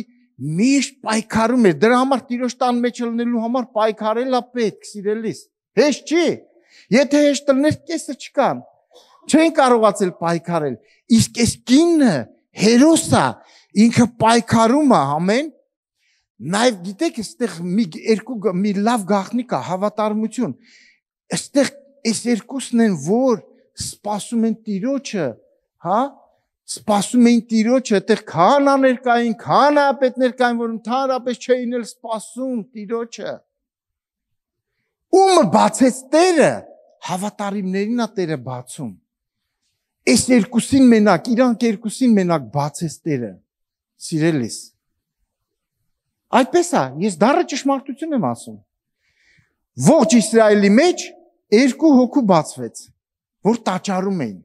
միշտ պայքարում էր, դրա համար Տիրոջ տան մեջ լինելու համար պայքարել է պետք, սիրելիս, հեշտ չի, եթե հեշտ լիներ կեսը չկան, չեն կարողացել պայքարել, իսկ այս կինը հերոս է, ինքը պայքարում է, ամեն, Նաև գիտեք, այստեղ մի լավ գաղտնիք է, հավատարմություն, այստեղ այս երկուսն են, որ սպասում են Տիրոջը, հա, սպասում էին Տիրոջը, այդտեղ քահանաներ կային, քահանայապետներ կային, որ ընդհանրապես չէին էլ սպասում Տիրոջը։ Ումը բացեց Տերը, հավատարիմներին է Տերը բացում։ Այս երկուսին մենակ, իրանք երկուսին մենակ բացեց Տերը, սիրելիս։ Այդպես է, ես դառը ճշմարտություն եմ ասում։ Ողջ Իսրայելի մեջ 2 հոգու բացվեց, որ տաճարում էին։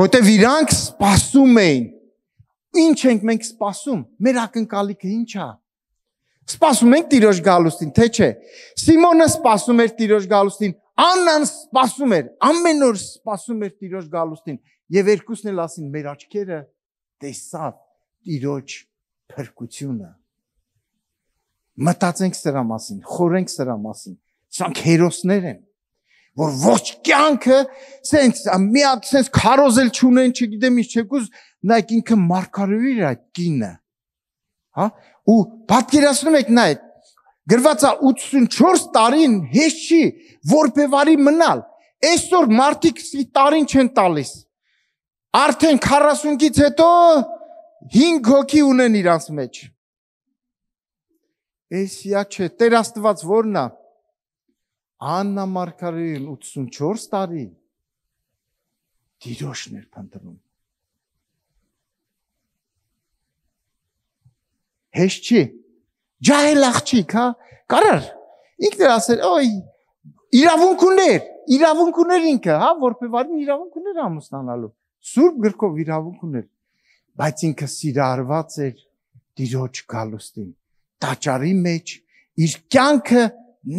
Որտեվ իրանք սպասում էին։ Ինչ ենք մենք սպասում։ Մեր ակնկալիքը ինչ է։ Սպասում ենք Տիրոջ գալուստին, թե չէ։ Սիմոնը սպասում էր Տիրոջ գալուստին, Աննան սպասում էր, ամեն օր սպասում էր Տիրոջ գալուստին, եւ երկուսն էլ ասին մեր աչքերը տեսավ Տիրոջ փրկությունը։ Մտածենք սրա մասին, խորենք սրա մասին։ Սրանք հերոսներ են, որ ոչ կյանքը սենց միակ սենց քարոզել չունեն, չգիտեմ ինչ, չեկուզ, նայեք ինքը Մարգարեի էր այդ կինը։ Հա? Ու պատկերացնում եք նայեք, գրված է 84 տարին հեշտ չի որբևարի մնալ։ Այսօր մարդիկ տարին չեն տալիս։ Արդեն 40-ից հետո 5 հոգի ունեն իրանց մեջ։ Էսիա չէ, Տեր Աստված որն է։ Աննա Մարգարեին 84 տարի Տիրոջն էր փնտրում։ Հեշտ չի։ Ջահել աղջիկ, հա, կարար։ Ինքն էր ասել, օй, իրավունք ուներ ինքը, հա, որբևարին իրավունք ուներ ամուսնանալու։ Սուրբ գրքով իրավունք ուներ։ Բայց ինքը սիրարված էր Տիրոջ գալուստին, տաճարի մեջ իր կյանքը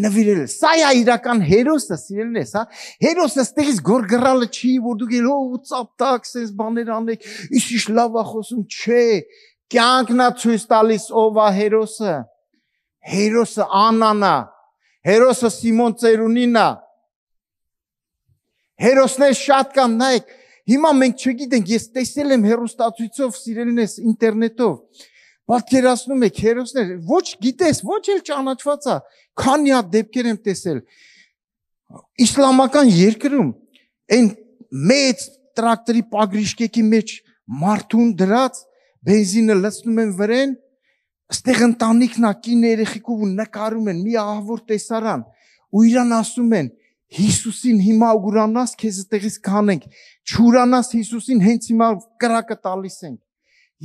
նվիրել է։ Սա է իրական հերոսը, սիրելին ես, հա։ Հերոսը ստեղից գորգռալը չի, որ դուք էլ ու ծապտակ, սենց բաներ անեք, ինչ լավ է խոսում, չէ։ Կյանքն է ցույց տալիս ով է հերոսը։ Հերոսը Աննան է, հերոսը Սիմոն ծերունին է։ Հերոսներ շատ կան, նայեք, հիմա մենք չգիտենք, ես տեսել եմ հեռուստացույցով, սիրելին ես, ինտերնետով, պատկերացնում եք հերոսներ, ոչ գիտես, ոչ էլ ճանաչված է, քանի հատ դեպքեր եմ տեսել, իսլամական երկրում, այն մեծ տրակտորի պագրիշկեկի մեջ մարդուն դրած, բենզինը լցնում են վրեն, ստեղ ընտանիքն է, կին երեխեքով ու նկարում են, մի ահավոր տեսարան, ու իրան ասում են, Հիսուսին հիմա ուրանաս, քեզ այդտեղից կանենք, չուրանաս Հիսուսին հենց հիմա կրակը տալիս ենք։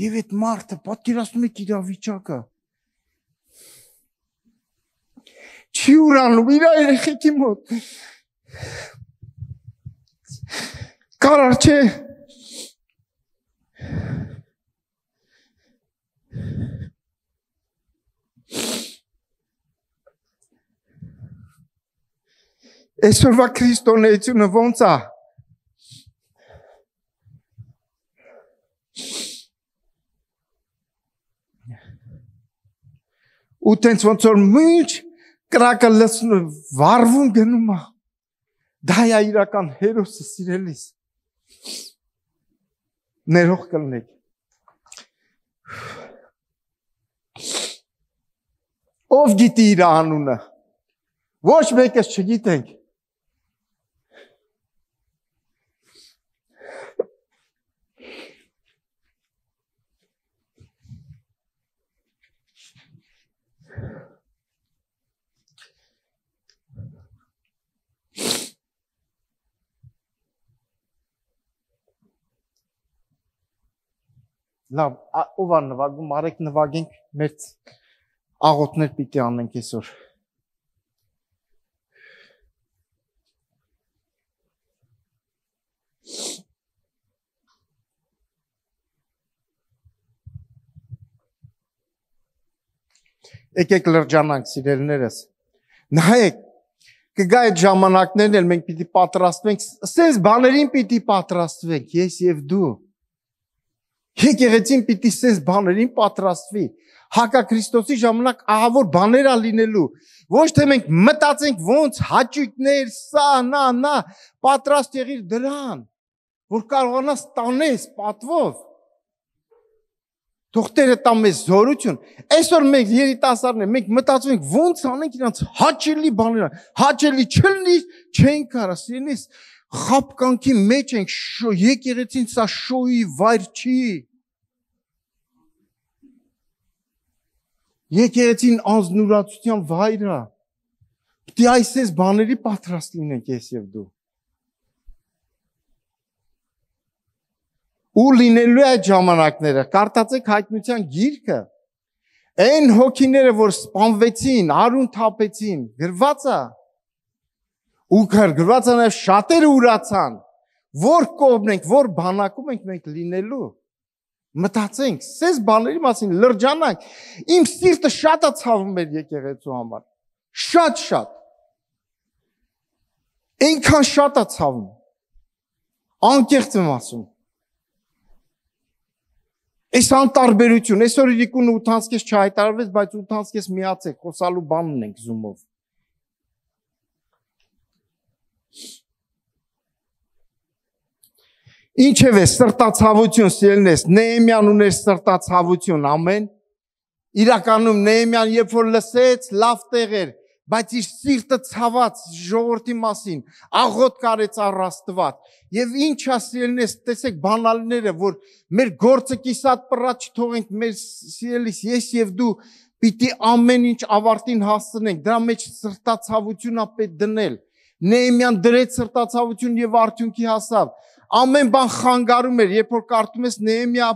Եվ այդ մարդը պատկերացնում եք իր վիճակը։ Չի ուրանում իր երեխեքի մոտ։ Կարար չէ։ Այսօրվա քրիստոնեությունը ոնց է։ Ու տենց ոնց որ մինչ կրակը լցնում վառվում գնում է։ Դա է իրական հերոսը սիրելիս։ Ներող կլնեք։ Ով գիտի իր անունը։ Ոչ մեկս չգիտենք։ Լավ, ով է նվագում, արեք նվագենք մեր աղոթներ պիտի անենք այսօր։ Եկեք լրջանանք սիրելիներս։ Նայեք, կգա այդ ժամանակներն էլ մենք պիտի պատրաստվենք, սենց բաներին պիտի պատրաստվենք, ես եւ դու։ Եկեղեցին պիտի սենց բաներին պատրաստվի։ Հակաքրիստոսի ժամանակ ահավոր բաներ ա լինելու։ Ոչ թե մենք մտածենք ոնց հաճույքներ, սա, նա, պատրաստ եղիր դրան, որ կարողանաս տանես պատվով։ Թող Տերը տա մեզ զորություն։ Այսօր մենք երիտասարդներ, մենք մտածում ենք ոնց անենք իրանց հաճելի բաները, հաճելի չլինի, չենք կարա, սիրելիս, խապկանքի մեջ ենք, եկեղեցին սա շոուի վայր չի։ Եկեղեցին անձնուրացության վայր է։ Պիտի այսպես բաների պատրաստ լինենք ես եւ դու։ Ու լինելու է այդ ժամանակները, կարդացեք Հայտնության գիրքը, այն հոգիները, որ սպանվեցին, արուն թափեցին, գրված է։ Ու գրված է նաև շատերը ուրացան, որ կողմն ենք, որ բանակում ենք մենք լինելու։ Մտածենք, սես բաների մասին լրջանանք։ Իմ սիրտը շատ է ցավում մեր եկեղեցու համար։ Շատ։ Այնքան շատ է ցավում։ Անկեղծ եմ ասում։ Այս անտարբերություն, այսօր իրիկունը 8-ից չհայտարարվեց, բայց 8-ից միացեք, խոսալու բան ունենք Zoom-ով։ Ինչևէ, սրտացավություն, սիրելիներս, Նեհեմյան ուներ սրտացավություն, ամեն։ Իրականում Նեհեմյան երբ որ լսեց, լավ տեղ էր, բայց իր սիրտը ցաված ժողովրդի մասին, աղոթ կարեց առ Աստված։ Եվ ինչ է սիրելիներս, տեսեք բանալիները, որ մեր գործը կիսատ պռատ չթողենք, մեր սիրելիս, ես եւ դու պիտի ամեն ինչ ավարտին հասցնենք, դրա մեջ սրտացավություն է պետք դնել։ Նեհեմյան դրեց սրտացավություն եւ արդյունքի հասավ։ Ամեն բան խանգարում էր, երբ որ կարդում ես Նեհեմիա,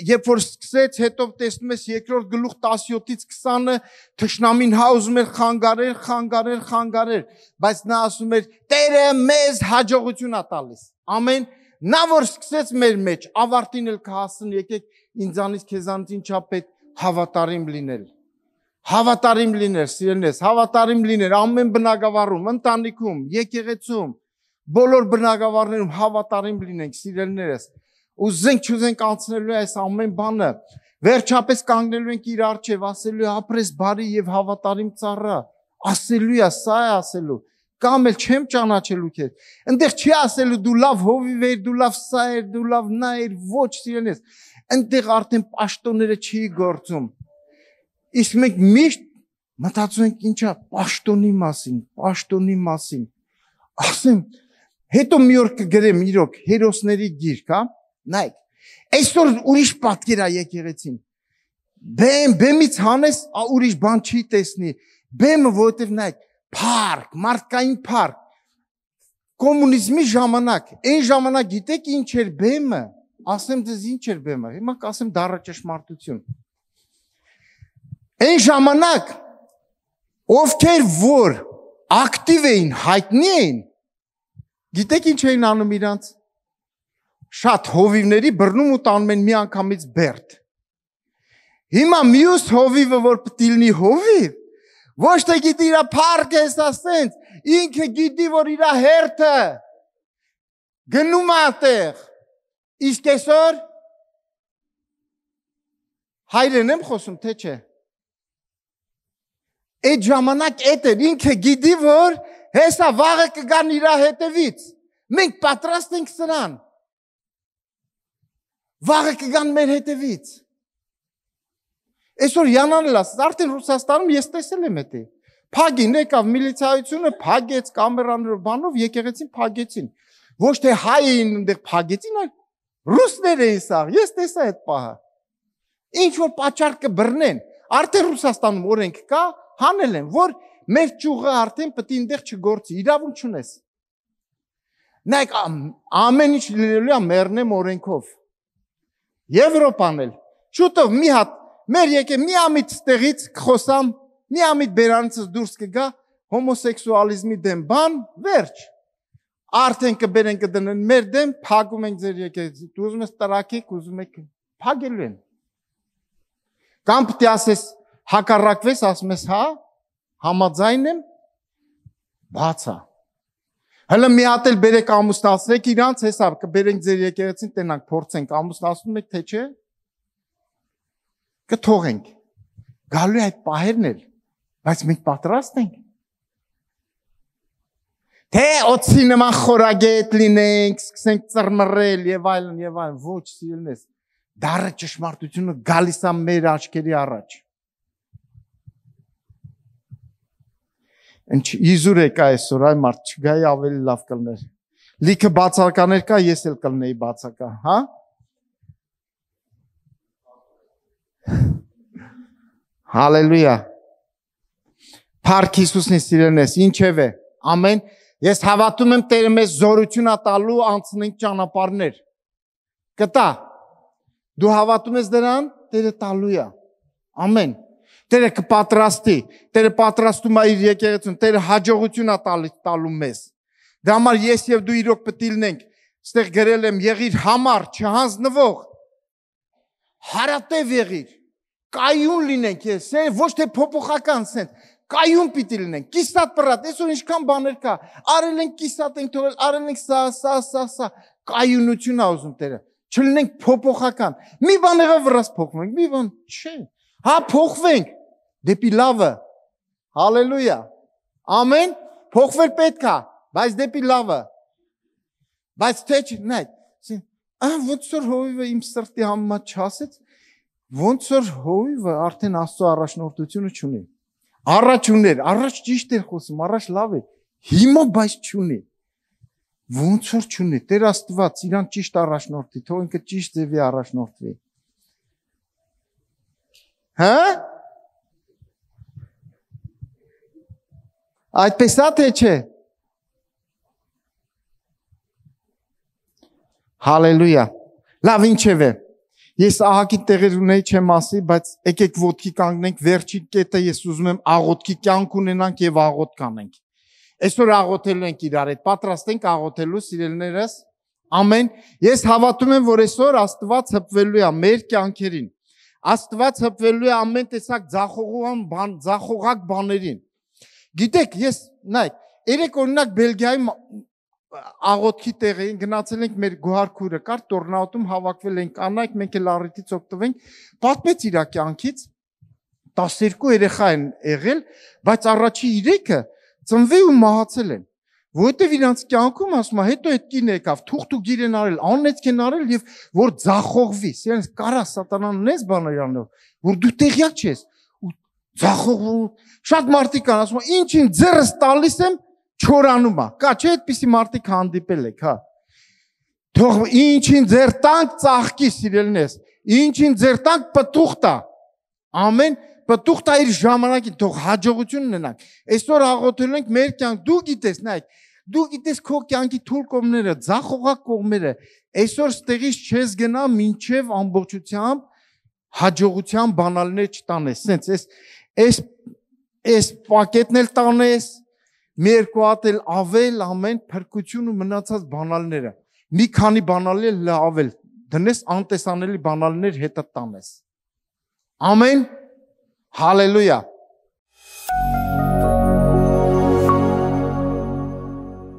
երբ որ սկսեց, հետո տեսնում ես երկրորդ գլուխ 17-ից 20-ը թշնամին հա ուզում էր խանգարեր, բայց նա ասում էր Տերը մեզ հաջողություն է տալիս։ Ամեն, նա որ սկսեց մեր մեջ, ավարտին էլ կհասնի, եկեք ինձանից քեզանից ինչա պետք հավատարիմ լինել։ Հավատարիմ լինել, սիրելիներս, հավատարիմ լինել ամեն բնակավարում, ընտանիքում, եկեղեցում, բոլոր բնակավարներում հավատարիմ լինենք, սիրելիներս։ Ուզենք չուզենք անցնելու այս ամեն բանը, վերջապես կանգնելու ենք իր առջև, ասելու է ապրես բարի եւ հավատարիմ ծառա, ասելու է, սա է ասելու, կամ էլ չեմ ճանաչելու քեզ։ Այնտեղ չի ասելու դու լավ հովիվ ես, դու լավ սա ես, դու լավ նա ես, ոչ սիրելիներս։ Այնտեղ արդեն պաշտոնները չի գործում։ Իսկ մենք միշտ մտածում ենք ինչա պաշտոնի մասին։ Ասեմ, հետո մի օր կգրեմ իրոք հերոսների գիրք, հա։ Նայեք, այսօր ուրիշ պատկեր է եկեղեցին։ Բեմից հանես, ուրիշ բան չի տեսնի։ Բեմը որտեվ նայեք, փառք, մարդկային փառք։ Կոմունիզմի ժամանակ, այն ժամանակ գիտեք ինչ էր բեմը։ Ասեմ դες ինչ էր բեմը։ Հիմա կասեմ դառը ճշմարտություն։ Այն ժամանակ ովքեր որ ակտիվ էին, հայտնի էին, գիտեք ինչ էին անում իրանց։ Շատ հովիվների բռնում ու տանում են մի անգամից բերդ։ Հիմա մյուս հովիվը որ պետք լինի հովիվ, ոչ թե գիտի իրա փառք է սա սենց, Ինքը գիտի, որ իր հերթը գնում է այդտեղ։ Իսկ այսօր հայրեն եմ խոսում, թե չէ։ Այդ ժամանակ էր ինքը գիտի, որ հեսա վաղը կգան իր հետևից։ Մենք պատրաստ ենք սրան։ Վաղը կգան մեր հետևից։ Այսօր յանանել ասած, արդեն Ռուսաստանում ես տեսել եմ էտի։ Փագին եկավ միլիցիայությունը, փագեց կամերաներով բանով, եկեղեցին փագեցին։ Ոչ թե հայ էին այնտեղ փագեցին, այլ ռուսներ էին սա։ Ես տեսա այդ պահը։ Ինչ որ պատճառ կբռնեն, արդեն Ռուսաստանում օրենք կա, հանել են, որ մեր ճյուղը արդեն պետք է այնտեղ չգործի, իրավունք չունես։ Նայեք, ամեն ինչ լինելու է մեռնեմ օրենքով։ Եվրոպան էլ, շուտով մի հատ, մեր եկե մի ամիտ ստեղից կխոսամ, մի ամիտ բերանիցս դուրս կգա, հոմոսեքսուալիզմի դեմ բան, վերջ։ Արդեն կբերեն կդնեն մեր դեմ, փագում ենք ձեր եկեղեցի, դու ուզում ես տրակեք, ուզում եք փագելու են։ Կամ պետք է ասես հակառակվես, ասում ես հա, համաձայն եմ, բացա։ Հələ մի հատ էլ բերեք ամուսնացրեք իրանց, հեսա կբերենք ձեր եկեղեցին, տենանք փորձենք, ամուսնացնում եք թե չէ։ Կթողենք։ Գալու է այդ պահերն էլ, բայց մենք պատրաստ ենք։ Թե օծի նման խորագետ լինենք, սկսենք ծռմռել եւ այլն, ոչ սիրելնես։ Դառը ճշմարտությունը գալիս է մեր աչքերի առաջ։ Ինչ իզուր եկա այսօր, այ մարդ չգայի ավելի լավ կլներ։ Լիքը բացականեր կա, ես էլ կլնեի բացակա, հա։ Հալելույա։ Փառք Հիսուսն սիրելնես, ինչև է։ Ամեն։ Ես հավատում եմ Տերը մեզ զորություն ա տալու անցնենք ճանապարհներ։ Կտա։ Դու հավատում ես դրան, Տերը տալու է։ Ամեն։ Տերը կպատրաստի, Տերը պատրաստում է իր եկեղեցուն, Տերը հաջողություն ա տալու մեզ։ Դրա համար ես եւ դու իրոք պետք է լինենք։ Այստեղ գրել եմ եղիր համար, չհանձնվող։ Հարատև եղիր։ Կայուն լինենք ես, ոչ թե փոփոխական սենց, կայուն պիտի լինենք, կիսատ պրատ, այսօր ինչքան բաներ կա, արել ենք կիսատ ենք թողել, արել ենք սա, կայունություն ա ուզում Տերը, չլինենք փոփոխական, մի բան եղավ վրաս փոխվենք, մի բան չէ, հա փոխվենք, դեպի լավը, հալելույա, ամեն, փոխվել պետք է, բայց դեպի լավը, բայց թե չէ, նայք, ոնց որ հովիվը իմ սրտի համեմատ չասեց, ոնց որ հովիվը արդեն Աստծո առաջնորդությունը չունի։ Առաջ ուներ, առաջ ճիշտ էր խոսում, առաջ լավ էր, հիմա բայց չունի։ Ոնց որ չունի, Տեր Աստված իրան ճիշտ առաջնորդի, թող ինքը ճիշտ ձևի առաջնորդվի։ Հա? Այդպես է թե չէ։ Հալելույա։ Լավ ինչև է։ Ես ահագի տեղեր ունեի չեմ ասի, բայց եկեք ոտքի կանգնենք, վերջին կետը ես ուզում եմ աղոթքի կյանք ունենանք եւ աղոթ կանենք։ Այսօր աղոթելու ենք իրար հետ, պատրաստ ենք աղոթելու սիրելիներս։ Ամեն։ Ես հավատում եմ, որ այսօր Աստված հպվելու է մեր կյանքերին։ Աստված հպվելու է ամեն տեսակ ձախողակ բաներին։ Գիտեք, ես նայեք, երեք օրինակ Բելգիայում աղոթքի տեղ էին, գնացել ենք մեր գոհարքուրը կար, տորնաուտում հավաքվել ենք կանայք, մենք էլ առիթից օգտվենք, պատմեց իր կյանքից, 12 երեխա են եղել, բայց առաջի 3-ը ծնվել ու մահացել են, որովհետև իրանց կյանքում ասում է, հետո այդ կինը եկավ, թուղթուգիր են արել, աննեցք են արել եւ որ ձախողվի, սրանց կարա սատանան ունես բաներ անելով, որ դու տեղյակ չես, ու ձախողվում, շատ մարդիկ կան, ասում է, ինչին ձեռս տալիս եմ չորանում է, կա չէ այդպիսի մարդիկ հանդիպել եք, հա։ Թող ինչին ձեր տանք ծաղկի սիրելնես, ինչին ձեր տանք պտուղ տա, ամեն պտուղ տա իր ժամանակին, թող հաջողություն ունենանք։ Այսօր աղոթելու ենք մեր կյանք, դու գիտես, նայեք, դու գիտես քո կյանքի թույլ կողմերը, ձախողակ կողմերը, այսօր ստեղից չես գնա մինչև ամբողջությամբ հաջողության բանալներ չտանես, սենց այս պակետն էլ տանես, մի երկու հատ էլ ավել ամեն փրկություն ու մնացած բանալները, մի քանի բանալ էլ ավել, դնես անտեսանելի բանալներ հետը տանես, ամեն, հալելույա։